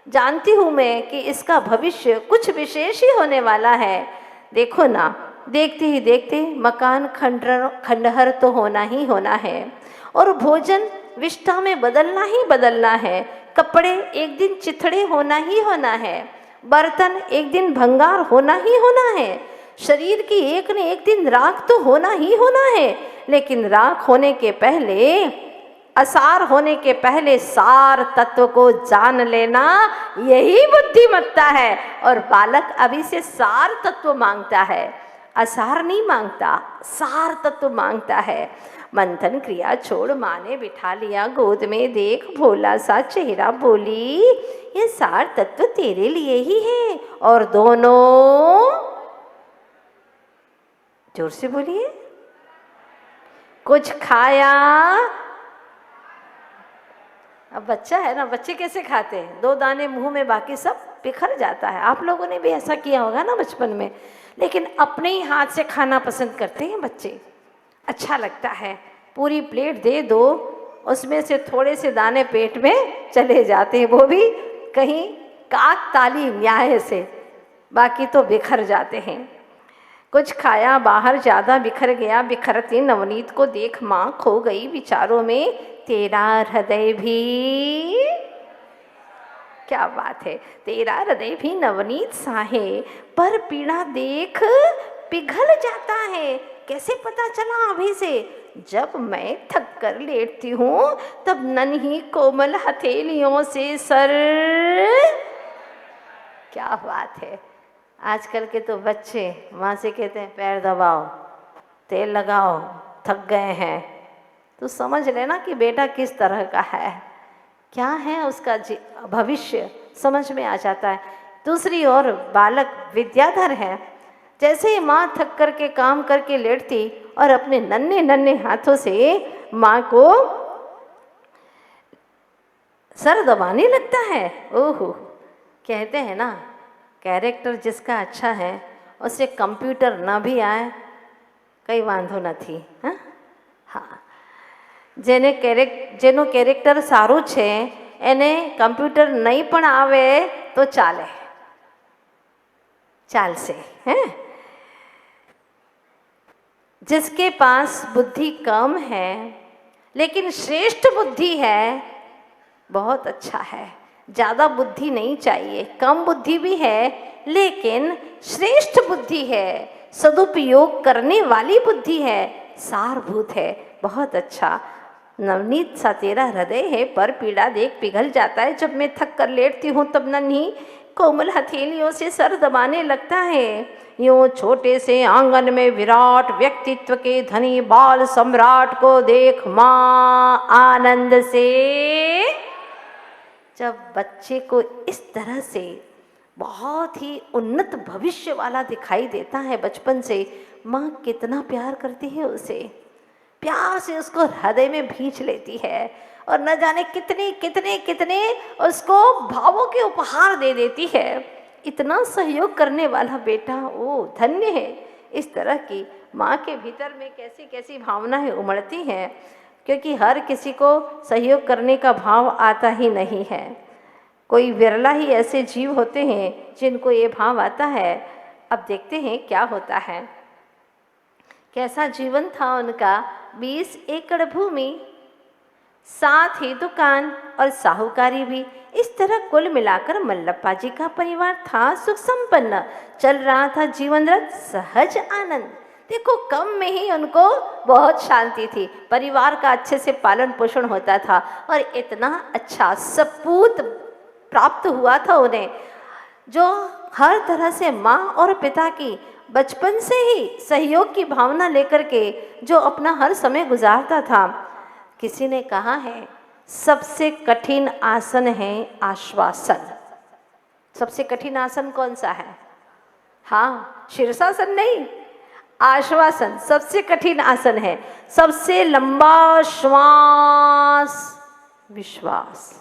जानती हूँ मैं कि इसका भविष्य कुछ विशेष ही होने वाला है। देखो ना, देखते ही देखते मकान खंडहर तो होना ही होना है, और भोजन विष्ठा में बदलना ही बदलना है, कपड़े एक दिन चिथड़े होना ही होना है, बर्तन एक दिन भंगार होना ही होना है, शरीर की एक न एक दिन राख तो होना ही होना है। लेकिन राख होने के पहले, असार होने के पहले सार तत्व को जान लेना, यही बुद्धिमत्ता है। और बालक अभी से सार तत्व मांगता है, असार नहीं मांगता, सार तत्व मांगता है। मंथन क्रिया छोड़ माँ ने बिठा लिया गोद में, देख भोला सा चेहरा बोली, ये सार तत्व तेरे लिए ही है। और दोनों, जोर से बोलिए, कुछ खाया। अब बच्चा है ना, बच्चे कैसे खाते हैं, 2 दाने मुंह में, बाकी सब बिखर जाता है। आप लोगों ने भी ऐसा किया होगा ना बचपन में। लेकिन अपने ही हाथ से खाना पसंद करते हैं बच्चे, अच्छा लगता है। पूरी प्लेट दे दो, उसमें से थोड़े से दाने पेट में चले जाते हैं, वो भी कहीं काक ताली न्याय से, बाकी तो बिखर जाते हैं। कुछ खाया बाहर ज़्यादा बिखर गया, बिखरती नवनीत को देख माँ खो गई विचारों में, तेरा हृदय भी, क्या बात है, तेरा हृदय भी नवनीत सा है, पर पीड़ा देख पिघल जाता है। कैसे पता चला अभी से, जब मैं थक कर लेटती हूँ तब नन्ही कोमल हथेलियों से सर, क्या बात है। आजकल के तो बच्चे माँ से कहते हैं पैर दबाओ, तेल लगाओ, थक गए हैं। तो समझ लेना कि बेटा किस तरह का है, क्या है उसका भविष्य समझ में आ जाता है। दूसरी ओर बालक विद्याधर है, जैसे ही माँ थक करके काम करके लेटती और अपने नन्हे नन्हे हाथों से माँ को सर दबाने लगता है। ओहो, कहते हैं ना, कैरेक्टर जिसका अच्छा है उसे कंप्यूटर ना भी आए कई वांधो નથી। हाँ, જેનો કેરેક્ટર સારું છે એને કમ્પ્યુટર નહીં પણ આવે તો ચાલશે। हैं, जिसके पास बुद्धि कम है लेकिन श्रेष्ठ बुद्धि है, बहुत अच्छा है। ज़्यादा बुद्धि नहीं चाहिए, कम बुद्धि भी है लेकिन श्रेष्ठ बुद्धि है, सदुपयोग करने वाली बुद्धि है, सारभूत है, बहुत अच्छा। नवनीत सा तेरा हृदय है, पर पीड़ा देख पिघल जाता है। जब मैं थक कर लेटती हूँ तब नन्ही कोमल हथेलियों से सर दबाने लगता है। यूं छोटे से आंगन में विराट व्यक्तित्व के धनी बाल सम्राट को देख माँ आनंद से, जब बच्चे को इस तरह से बहुत ही उन्नत भविष्य वाला दिखाई देता है बचपन से, माँ कितना प्यार करती है उसे, प्यार से उसको हृदय में भींच लेती है और न जाने कितने कितने कितने उसको भावों के उपहार दे देती है। इतना सहयोग करने वाला बेटा, ओ धन्य है। इस तरह की माँ के भीतर में कैसी कैसी भावनाएं उमड़ती हैं, क्योंकि हर किसी को सहयोग करने का भाव आता ही नहीं है। कोई विरला ही ऐसे जीव होते हैं जिनको ये भाव आता है। अब देखते हैं क्या होता है। कैसा जीवन था उनका। 20 एकड़ भूमि, साथ ही दुकान और साहूकारी भी। इस तरह कुल मिलाकर मल्लप्पा जी का परिवार था सुख संपन्न, चल रहा था जीवन रथ सहज आनंद। देखो, कम में ही उनको बहुत शांति थी, परिवार का अच्छे से पालन पोषण होता था और इतना अच्छा सपूत प्राप्त हुआ था उन्हें, जो हर तरह से माँ और पिता की बचपन से ही सहयोग की भावना लेकर के जो अपना हर समय गुजारता था। किसी ने कहा है सबसे कठिन आसन है आश्वासन। सबसे कठिन आसन कौन सा है? हाँ, शीर्षासन नहीं, आश्वासन सबसे कठिन आसन है। सबसे लंबा श्वास विश्वास,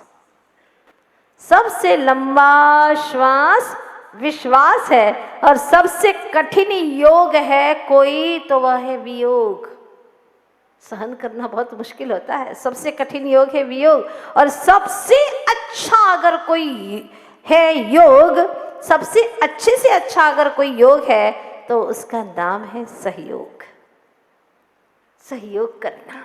सबसे लंबा श्वास विश्वास है। और सबसे कठिन योग है कोई तो वह है वियोग। सहन करना बहुत मुश्किल होता है। सबसे कठिन योग है वियोग। और सबसे अच्छा अगर कोई है योग, सबसे अच्छे से अच्छा अगर कोई योग है तो उसका नाम है सहयोग। सहयोग करना,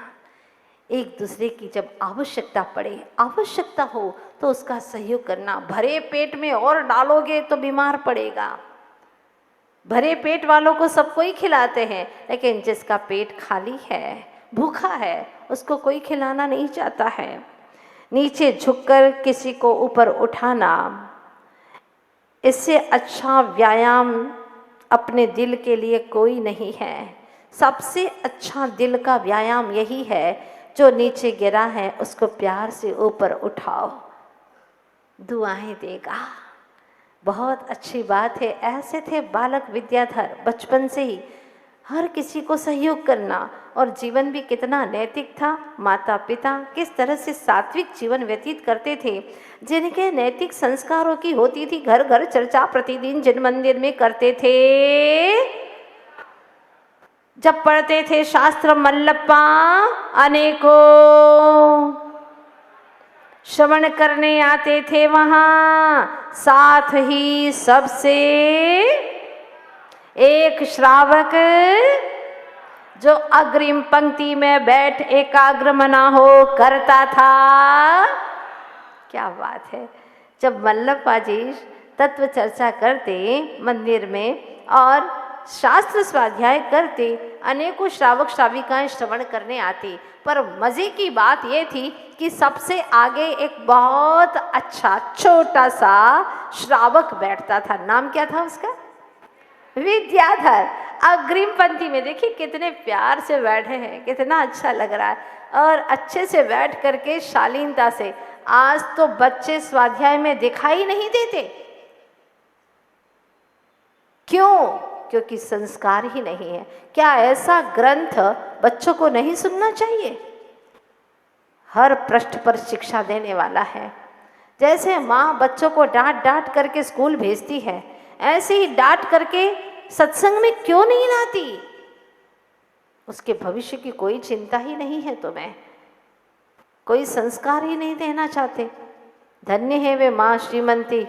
एक दूसरे की जब आवश्यकता पड़े, आवश्यकता हो तो उसका सहयोग करना। भरे पेट में और डालोगे तो बीमार पड़ेगा। भरे पेट वालों को सब कोई खिलाते हैं, लेकिन जिसका पेट खाली है, भूखा है, उसको कोई खिलाना नहीं चाहता है। नीचे झुककर किसी को ऊपर उठाना, इससे अच्छा व्यायाम अपने दिल के लिए कोई नहीं है। सबसे अच्छा दिल का व्यायाम यही है, जो नीचे गिरा है उसको प्यार से ऊपर उठाओ, दुआएं देगा। बहुत अच्छी बात है। ऐसे थे बालक विद्याधर, बचपन से ही हर किसी को सहयोग करना। और जीवन भी कितना नैतिक था। माता पिता किस तरह से सात्विक जीवन व्यतीत करते थे, जिनके नैतिक संस्कारों की होती थी घर घर चर्चा, प्रतिदिन जिन मंदिर में करते थे। जब पढ़ते थे शास्त्र मल्लप्पा, अनेकों श्रवण करने आते थे वहां। साथ ही सबसे एक श्रावक जो अग्रिम पंक्ति में बैठ एकाग्र मना हो करता था। क्या बात है। जब मल्लप्पा जी तत्व चर्चा करते मंदिर में और शास्त्र स्वाध्याय करते, अनेकों श्रावक श्राविकाएं श्रवण करने आती। पर मजे की बात यह थी कि सबसे आगे एक बहुत अच्छा छोटा सा श्रावक बैठता था। नाम क्या था उसका? विद्याधर। अग्रिम पंक्ति में देखिए कितने प्यार से बैठे हैं, कितना अच्छा लग रहा है। और अच्छे से बैठ करके शालीनता से। आज तो बच्चे स्वाध्याय में दिखाई नहीं देते। क्यों? क्योंकि संस्कार ही नहीं है। क्या ऐसा ग्रंथ बच्चों को नहीं सुनना चाहिए? हर पृष्ठ पर शिक्षा देने वाला है। जैसे माँ बच्चों को डांट डांट करके स्कूल भेजती है, ऐसे ही डांट करके सत्संग में क्यों नहीं लाती? उसके भविष्य की कोई चिंता ही नहीं है तुम्हें, कोई संस्कार ही नहीं देना चाहते। धन्य है वे माँ श्रीमती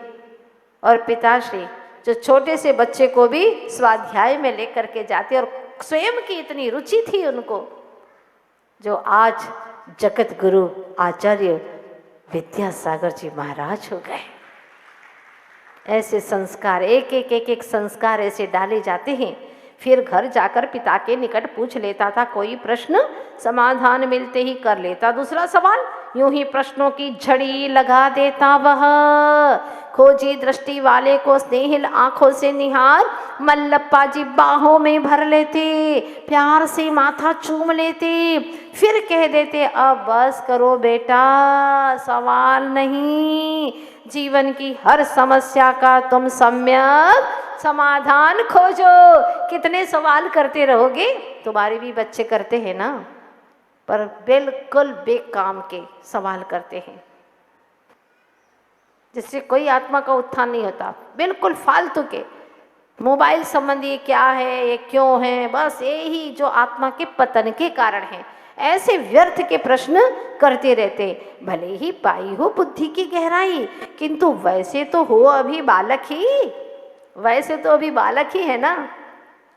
और पिताश्री, जो छोटे से बच्चे को भी स्वाध्याय में लेकर के जाते। और स्वयं की इतनी रुचि थी उनको, जो आज जगत गुरु आचार्य विद्यासागर जी महाराज हो गए। ऐसे संस्कार, एक संस्कार ऐसे डाले जाते हैं। फिर घर जाकर पिता के निकट पूछ लेता था कोई प्रश्न, समाधान मिलते ही कर लेता दूसरा सवाल। यूं ही प्रश्नों की झड़ी लगा देता वह। खोजी दृष्टि वाले को स्नेहिल आंखों से निहार मल्लप्पा जी बाहों में भर लेते, प्यार से माथा चूम लेते, फिर कह देते अब बस करो बेटा, सवाल नहीं, जीवन की हर समस्या का तुम सम्यक समाधान खोजो। कितने सवाल करते रहोगे? तुम्हारे भी बच्चे करते हैं ना, पर बिल्कुल बेकाम के सवाल करते हैं, जिससे कोई आत्मा का उत्थान नहीं होता। बिल्कुल फालतू के मोबाइल संबंधी क्या है, ये क्यों है, बस यही जो आत्मा के पतन के कारण है। ऐसे व्यर्थ के प्रश्न करते रहते। भले ही पाई हो बुद्धि की गहराई, किंतु वैसे तो हो अभी बालक ही, वैसे तो अभी बालक ही है ना।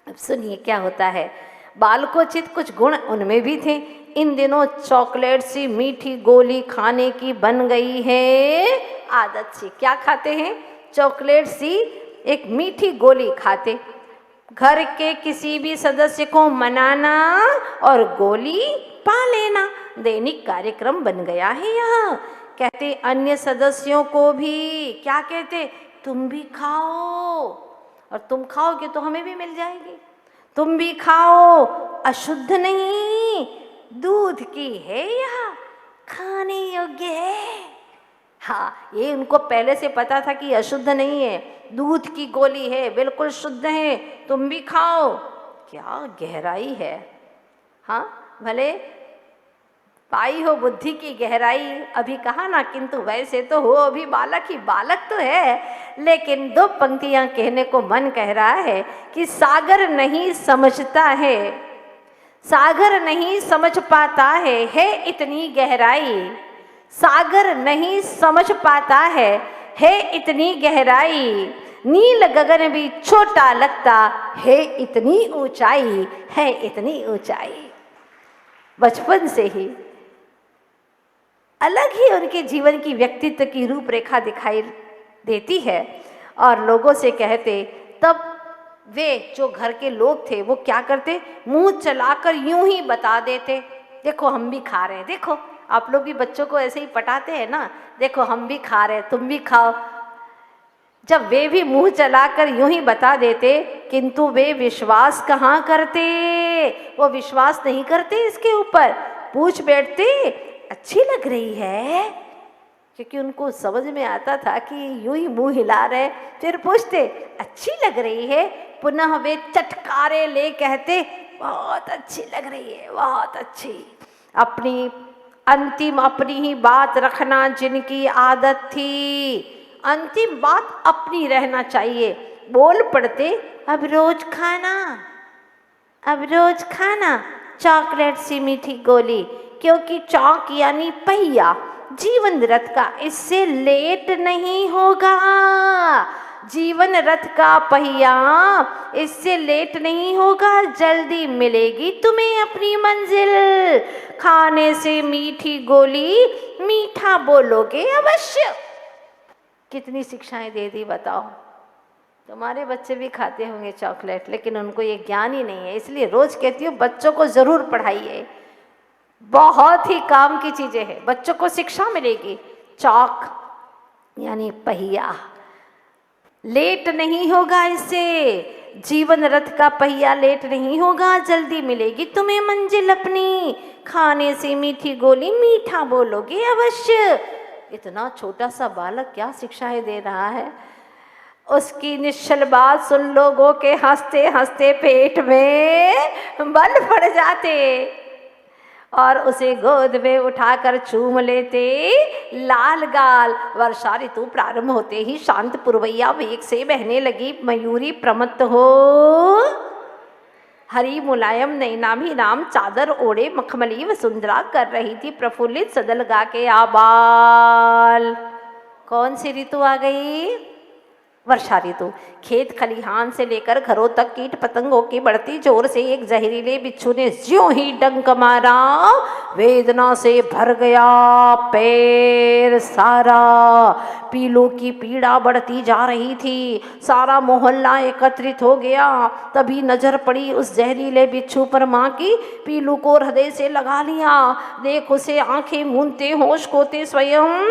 अब सुनिए क्या होता है। बालकोचित कुछ गुण उनमें भी थे। इन दिनों चॉकलेट सी मीठी गोली खाने की बन गई है आदत सी। क्या खाते हैं? चॉकलेट सी एक मीठी गोली खाते। घर के किसी भी सदस्य को मनाना और गोली पा लेना दैनिक कार्यक्रम बन गया है यहाँ। कहते अन्य सदस्यों को भी क्या कहते, तुम भी खाओ। और तुम खाओगे तो हमें भी मिल जाएगी। तुम भी खाओ, अशुद्ध नहीं, दूध की है, यह खाने योग्य है। हाँ, ये उनको पहले से पता था कि अशुद्ध नहीं है, दूध की गोली है, बिल्कुल शुद्ध है, तुम भी खाओ। क्या गहराई है। हाँ, भले पाई हो बुद्धि की गहराई, अभी कहा ना, किंतु वैसे तो हो अभी बालक ही, बालक तो है, लेकिन दो पंक्तियां कहने को मन कह रहा है कि सागर नहीं समझता है, सागर नहीं समझ पाता है इतनी गहराई, सागर नहीं समझ पाता है इतनी गहराई, नील गगन भी छोटा लगता है इतनी ऊंचाई, है इतनी ऊंचाई। बचपन से ही अलग ही उनके जीवन की व्यक्तित्व की रूपरेखा दिखाई देती है। और लोगों से कहते, तब वे जो घर के लोग थे वो क्या करते, मुंह चलाकर यूं ही बता देते, देखो हम भी खा रहे हैं। देखो आप लोग भी बच्चों को ऐसे ही पटाते हैं ना, देखो हम भी खा रहे हैं, तुम भी खाओ। जब वे भी मुंह चलाकर यूं ही बता देते, किंतु वे विश्वास कहाँ करते, वो विश्वास नहीं करते इसके ऊपर। पूछ बैठते, अच्छी लग रही है, क्योंकि उनको समझ में आता था कि यूं ही मुंह हिला रहे। फिर पूछते, अच्छी लग रही है, पुनः वे चटकारे ले कहते, बहुत अच्छी लग रही है, बहुत अच्छी। अपनी अंतिम अपनी ही बात रखना जिनकी आदत थी, अंतिम बात अपनी रहना चाहिए। बोल पड़ते, अब रोज खाना, अब रोज खाना चॉकलेट सी मीठी गोली, क्योंकि चौक यानी पहिया जीवन रथ का, इससे लेट नहीं होगा। जीवन रथ का पहिया इससे लेट नहीं होगा, जल्दी मिलेगी तुम्हें अपनी मंजिल। खाने से मीठी गोली, मीठा बोलोगे अवश्य। कितनी शिक्षाएं दे दी बताओ। तुम्हारे बच्चे भी खाते होंगे चॉकलेट, लेकिन उनको ये ज्ञान ही नहीं है। इसलिए रोज कहती हूँ बच्चों को जरूर पढ़ाइए, बहुत ही काम की चीजें हैं, बच्चों को शिक्षा मिलेगी। चौक यानी पहिया, लेट नहीं होगा इससे, जीवन रथ का पहिया लेट नहीं होगा, जल्दी मिलेगी तुम्हें मंजिल अपनी। खाने से मीठी गोली, मीठा बोलोगे अवश्य। इतना छोटा सा बालक क्या शिक्षाएं दे रहा है। उसकी निश्चल बात सुन लोगों के हंसते हंसते पेट में बल पड़ जाते और उसे गोद में उठाकर चूम लेते लाल गाल। वर्षा ऋतु प्रारंभ होते ही शांत पुरवैया वेग से बहने लगी, मयूरी प्रमत्त हो हरी मुलायम नैनामी नाम चादर ओढ़े मखमली वसुंधरा कर रही थी प्रफुल्लित सदल गा के आबाल। कौन सी ऋतु आ गई? वर्षा ऋतु। खेत खलिहान से लेकर घरों तक कीट पतंगों की बढ़ती जोर से एक जहरीले बिच्छू ने ज्यों ही डंक मारा, वेदना से भर गया पैर सारा। पीलू की पीड़ा बढ़ती जा रही थी, सारा मोहल्ला एकत्रित हो गया। तभी नजर पड़ी उस जहरीले बिच्छू पर माँ की। पीलू को हृदय से लगा लिया, देख उसे आंखें मूंदते होश खोते स्वयं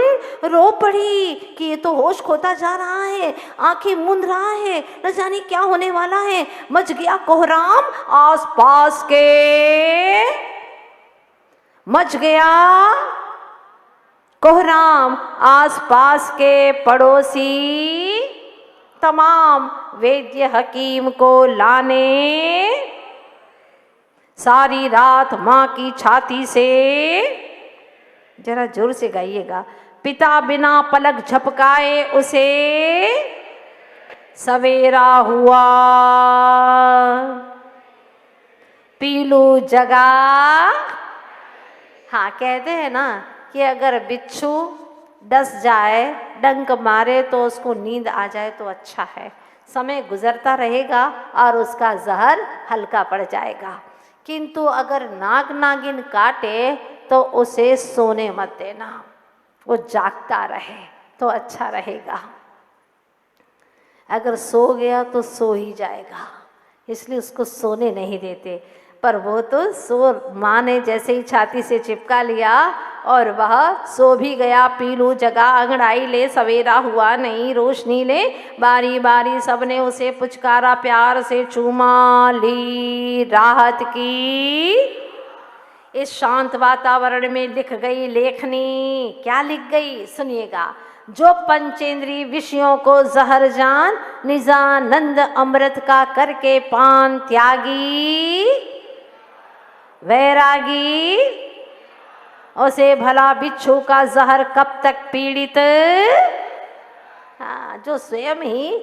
रो पड़ी कि ये तो होश खोता जा रहा है, आंखें मूंद रहा है, न जाने क्या होने वाला है। मच गया कोहराम आसपास के, मच गया कोहराम आसपास के पड़ोसी तमाम वैद्य हकीम को लाने। सारी रात माँ की छाती से, जरा जोर से गाइएगा, पिता बिना पलक झपकाए उसे सवेरा हुआ। पीलू जगा। हाँ, कहते हैं ना कि अगर बिच्छू डस जाए, डंक मारे तो उसको नींद आ जाए तो अच्छा है, समय गुजरता रहेगा और उसका जहर हल्का पड़ जाएगा। किंतु अगर नाग नागिन काटे तो उसे सोने मत देना, वो जागता रहे तो अच्छा रहेगा। अगर सो गया तो सो ही जाएगा, इसलिए उसको सोने नहीं देते। पर वो तो सो, माँ ने जैसे ही छाती से चिपका लिया और वह सो भी गया। पीलू जगा अंगड़ाई ले, सवेरा हुआ नहीं रोशनी ले। बारी बारी सबने उसे पुचकारा, प्यार से चूमा ली राहत की। इस शांत वातावरण में लिख गई लेखनी। क्या लिख गई सुनिएगा। जो पंचेंद्री विषयों को जहर जान, निजानंद अमृत का करके पान त्यागी वैरागी, उसे भला बिच्छू का जहर कब तक पीड़ित। हाँ, जो स्वयं ही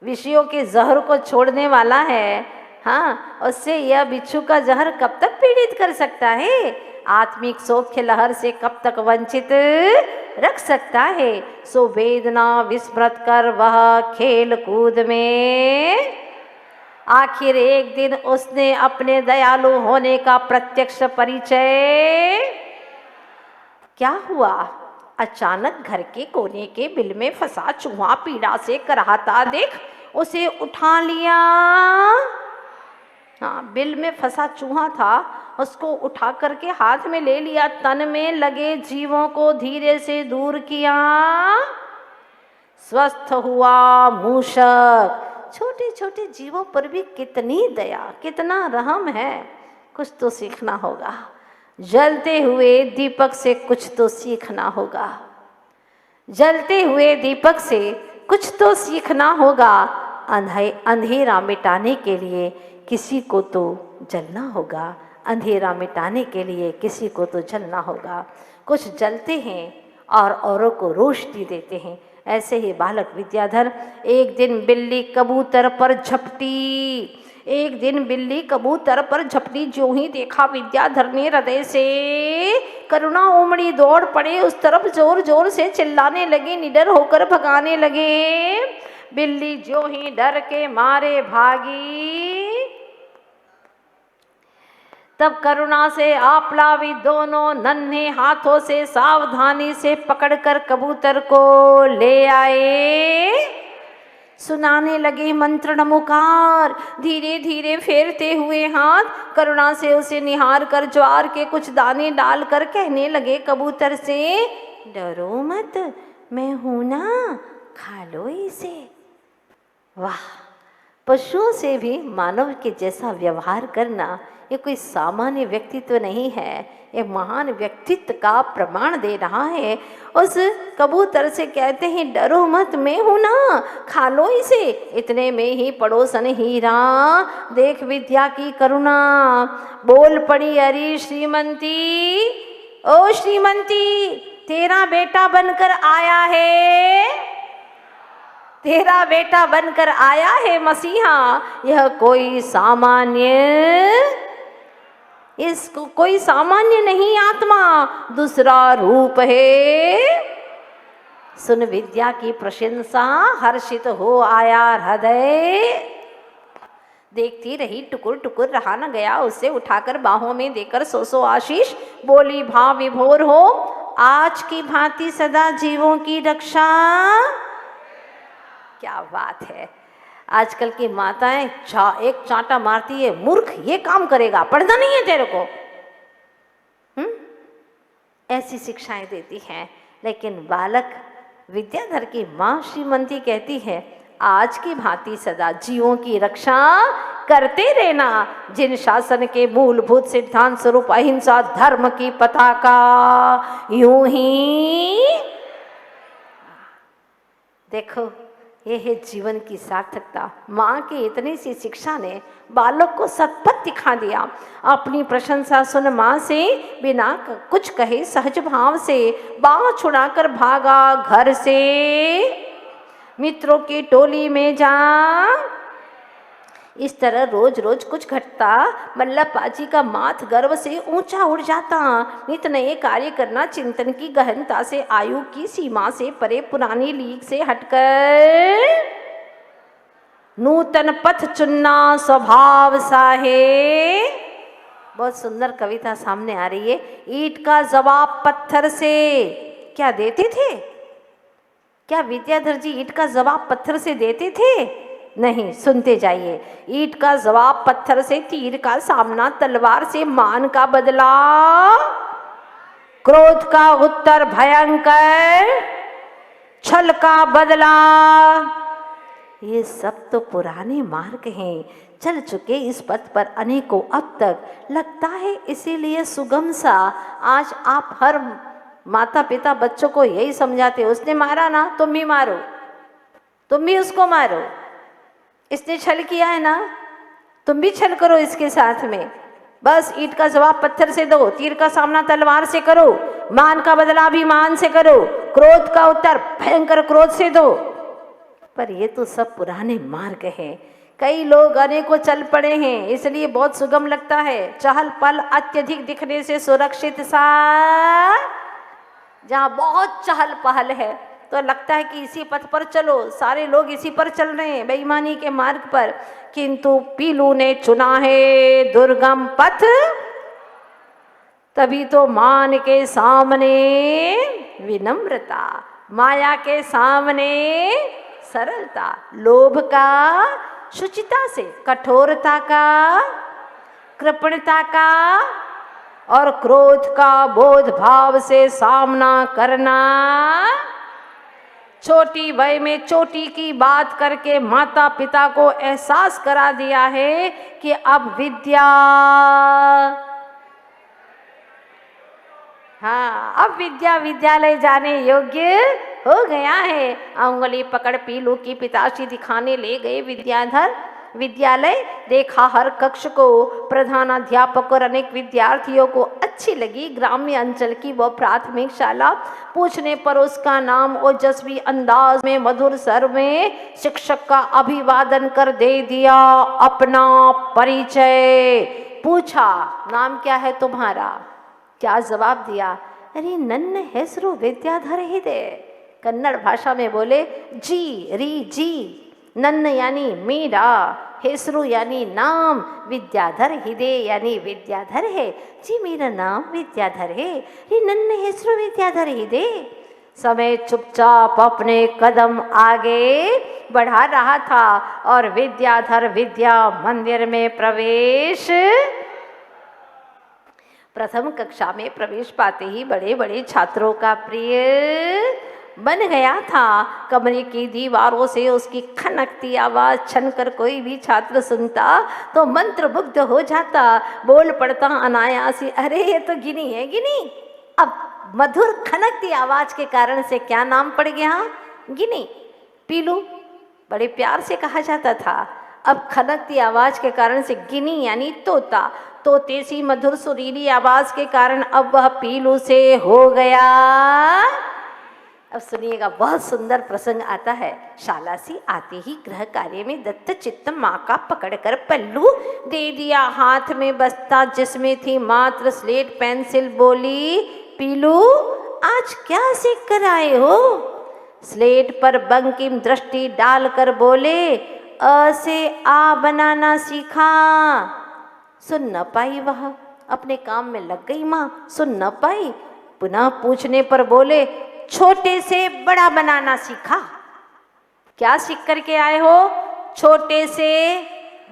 विषयों के जहर को छोड़ने वाला है, हाँ, उससे यह बिच्छू का जहर कब तक पीड़ित कर सकता है। आत्मिक सौख्य लहर से कब तक वंचित रख सकता है। सो वेदना विस्मृत कर वह खेल कूद में, आखिर एक दिन उसने अपने दयालु होने का प्रत्यक्ष परिचय। क्या हुआ। अचानक घर के कोने के बिल में फंसा चूहा पीड़ा से कराहता देख उसे उठा लिया। हाँ, बिल में फंसा चूहा था, उसको उठा करके हाथ में ले लिया। तन में लगे जीवों को धीरे से दूर किया। स्वस्थ हुआ मूषक। छोटे छोटे जीवों पर भी कितनी दया, कितना रहम है। कुछ तो सीखना होगा। जलते हुए दीपक से कुछ तो सीखना होगा। जलते हुए दीपक से कुछ तो सीखना होगा। अंधेरा मिटाने के लिए किसी को तो जलना होगा। अंधेरा मिटाने के लिए किसी को तो जलना होगा। कुछ जलते हैं और औरों को रोशनी देते हैं। ऐसे ही बालक विद्याधर एक दिन बिल्ली कबूतर पर झपटी। एक दिन बिल्ली कबूतर पर झपटी। जो ही देखा विद्याधर ने हृदय से करुणा उमड़ी। दौड़ पड़े उस तरफ, जोर जोर से चिल्लाने लगे, निडर होकर भगाने लगे। बिल्ली जो ही डर के मारे भागी, तब करुणा से आप्लावी दोनों नन्हे हाथों से सावधानी से पकड़कर कबूतर को ले आए। सुनाने लगे मंत्र नमोकार। धीरे धीरे फेरते हुए हाथ करुणा से उसे निहार कर ज्वार के कुछ दाने डालकर कहने लगे कबूतर से, डरो मत, मैं हूं ना, खा लो इसे। वाह, पशुओं से भी मानव के जैसा व्यवहार करना ये कोई सामान्य व्यक्तित्व नहीं है। ये महान व्यक्तित्व का प्रमाण दे रहा है। उस कबूतर से कहते हैं, डरो मत, मैं हूं ना, खा लो इसे। इतने में ही पड़ोसन हीरा देख विद्या की करुणा बोल पड़ी, अरे श्रीमंती, ओ श्रीमंती, तेरा बेटा बनकर आया है, तेरा बेटा बनकर आया है मसीहा। यह कोई सामान्य, इसको कोई सामान्य नहीं आत्मा, दूसरा रूप है। सुन विद्या की प्रशंसा, हर्षित हो आया हृदय। देखती रही, टुकुर टुकुर रहा न गया। उसे उठाकर बाहों में देकर सो आशीष बोली, भाव विभोर हो आज की भांति सदा जीवों की रक्षा। क्या बात है। आजकल की माताएं एक चांटा मारती है, मूर्ख, ये काम करेगा, पढ़ना नहीं है तेरे को, ऐसी शिक्षाएं देती हैं। लेकिन बालक विद्याधर की माँ श्रीमंती कहती है, आज की भांति सदा जीवों की रक्षा करते रहना। जिन शासन के मूलभूत सिद्धांत स्वरूप अहिंसा धर्म की पताका यूं ही। देखो, यह है जीवन की सार्थकता। माँ की इतनी सी शिक्षा ने बालक को सतपथ दिखा दिया। अपनी प्रशंसा सुन माँ से बिना कुछ कहे सहज भाव से बाँह छुड़ाकर भागा घर से। मित्रों की टोली में जा। इस तरह रोज रोज कुछ घटता। मल्लभ पाजी का माथ गर्व से ऊंचा उड़ जाता। नित नए कार्य करना चिंतन की गहनता से, आयु की सीमा से परे, पुरानी लीक से हटकर नूतन पथ चुनना स्वभाव सा है। बहुत सुंदर कविता सामने आ रही है। ईंट का जवाब पत्थर से क्या देते थे? क्या विद्याधर जी ईंट का जवाब पत्थर से देते थे? नहीं, सुनते जाइए। ईंट का जवाब पत्थर से, तीर का सामना तलवार से, मान का बदला क्रोध का उत्तर भयंकर, छल का बदला। ये सब तो पुराने मार्ग हैं, चल चुके इस पथ पर अनेकों अब तक। लगता है इसीलिए सुगम सा आज आप हर माता पिता बच्चों को यही समझाते, उसने मारा ना तुम भी मारो, तुम भी उसको मारो, इसने छल किया है ना तुम भी छल करो इसके साथ में। बस ईंट का जवाब पत्थर से दो, तीर का सामना तलवार से करो, मान का बदला भी मान से करो, क्रोध का उत्तर भयंकर क्रोध से दो। पर ये तो सब पुराने मार्ग हैं। कई लोग अनेकों चल पड़े हैं, इसलिए बहुत सुगम लगता है। चहल पहल अत्यधिक दिखने से सुरक्षित सा, जहाँ बहुत चहल पहल है तो लगता है कि इसी पथ पर चलो, सारे लोग इसी पर चल रहे हैं, बेईमानी के मार्ग पर। किंतु पीलू ने चुना है दुर्गम पथ, तभी तो मान के सामने विनम्रता, माया के सामने सरलता, लोभ का शुचिता से, कठोरता का कृपणता का और क्रोध का बोध भाव से सामना करना। छोटी वय में चोटी की बात करके माता पिता को एहसास करा दिया है कि अब विद्या, हाँ अब विद्या विद्यालय जाने योग्य हो गया है। उंगली पकड़ पीलू की पिताश्री दिखाने ले गए विद्याधर विद्यालय। देखा हर कक्ष को, प्रधानाध्यापक और अनेक विद्यार्थियों को अच्छी लगी ग्राम्य अंचल की वह प्राथमिक शाला। पूछने पर उसका नाम ओजस्वी अंदाज में मधुर स्वर में शिक्षक का अभिवादन कर दे दिया अपना परिचय। पूछा नाम क्या है तुम्हारा? क्या जवाब दिया? अरे नन्न हेसरू विद्याधर हिदे। कन्नड़ भाषा में बोले जी री जी। नन्न यानी मेरा, हेसरू यानी नाम, विद्याधर हिदे यानी विद्याधर है। जी मेरा नाम विद्याधर है। रे नन्न हेसरू विद्याधर हिदे। समय चुपचाप अपने कदम आगे बढ़ा रहा था और विद्याधर विद्या मंदिर में प्रवेश, प्रथम कक्षा में प्रवेश पाते ही बड़े बड़े छात्रों का प्रिय बन गया था। कमरे की दीवारों से उसकी खनकती आवाज़ छनकर कोई भी छात्र सुनता तो मंत्रमुग्ध हो जाता। बोल पड़ता अनायासी, अरे ये तो गिनी है गिनी। अब मधुर खनकती आवाज़ के कारण से क्या नाम पड़ गया? गिनी। पीलू बड़े प्यार से कहा जाता था। अब खनकती आवाज़ के कारण से गिनी यानी तोता। तोते सी मधुर सुरीली आवाज़ के कारण अब वह पीलू से हो गया। अब सुनिएगा, बहुत सुंदर प्रसंग आता है। शाला से आते ही गृह कार्य में दत्त चित्त माँ का पकड़कर पल्लू दे दिया हाथ में बस्ता जिसमें थी मात्र स्लेट पेंसिल। बोली पीलू आज क्या सीख कर आए हो? स्लेट पर बंकिम दृष्टि डालकर बोले अ से आ बनाना सीखा। सुन न पाई, वह अपने काम में लग गई माँ, सुन न पाई। पुनः पूछने पर बोले छोटे से बड़ा बनाना सीखा। क्या सीख करके आए हो? छोटे से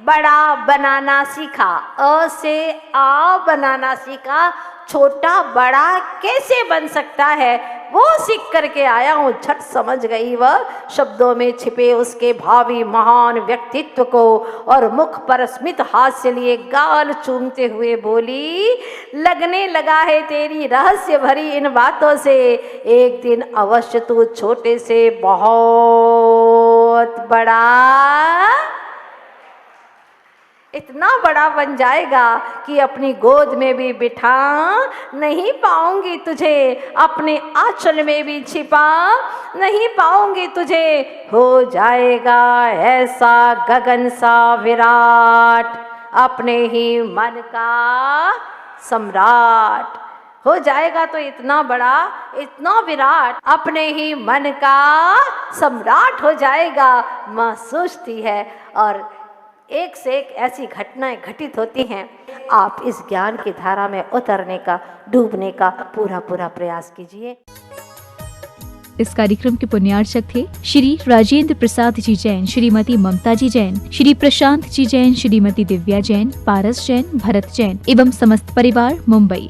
बड़ा बनाना सीखा। अ से आ बनाना सीखा। छोटा बड़ा कैसे बन सकता है वो सीख करके आया हूँ। झट समझ गई वह शब्दों में छिपे उसके भावी महान व्यक्तित्व को और मुख पर स्मित हास्य लिए गाल चूमते हुए बोली लगने लगा है तेरी रहस्य भरी इन बातों से। एक दिन अवश्य तू छोटे से बहुत बड़ा, इतना बड़ा बन जाएगा कि अपनी गोद में भी बिठा नहीं पाऊंगी तुझे, अपने आंचल में भी छिपा नहीं पाऊंगी तुझे। हो जाएगा ऐसा गगन सा विराट, अपने ही मन का सम्राट। हो जाएगा तो इतना बड़ा, इतना विराट, अपने ही मन का सम्राट हो जाएगा। माँ सोचती है और एक से एक ऐसी घटनाएं घटित होती हैं। आप इस ज्ञान की धारा में उतरने का, डूबने का पूरा प्रयास कीजिए। इस कार्यक्रम के पुण्यार्चक थे श्री राजेंद्र प्रसाद जी जैन, श्रीमती ममता जी जैन, श्री प्रशांत जी जैन, श्रीमती दिव्या जैन, पारस जैन, भरत जैन एवं समस्त परिवार, मुंबई।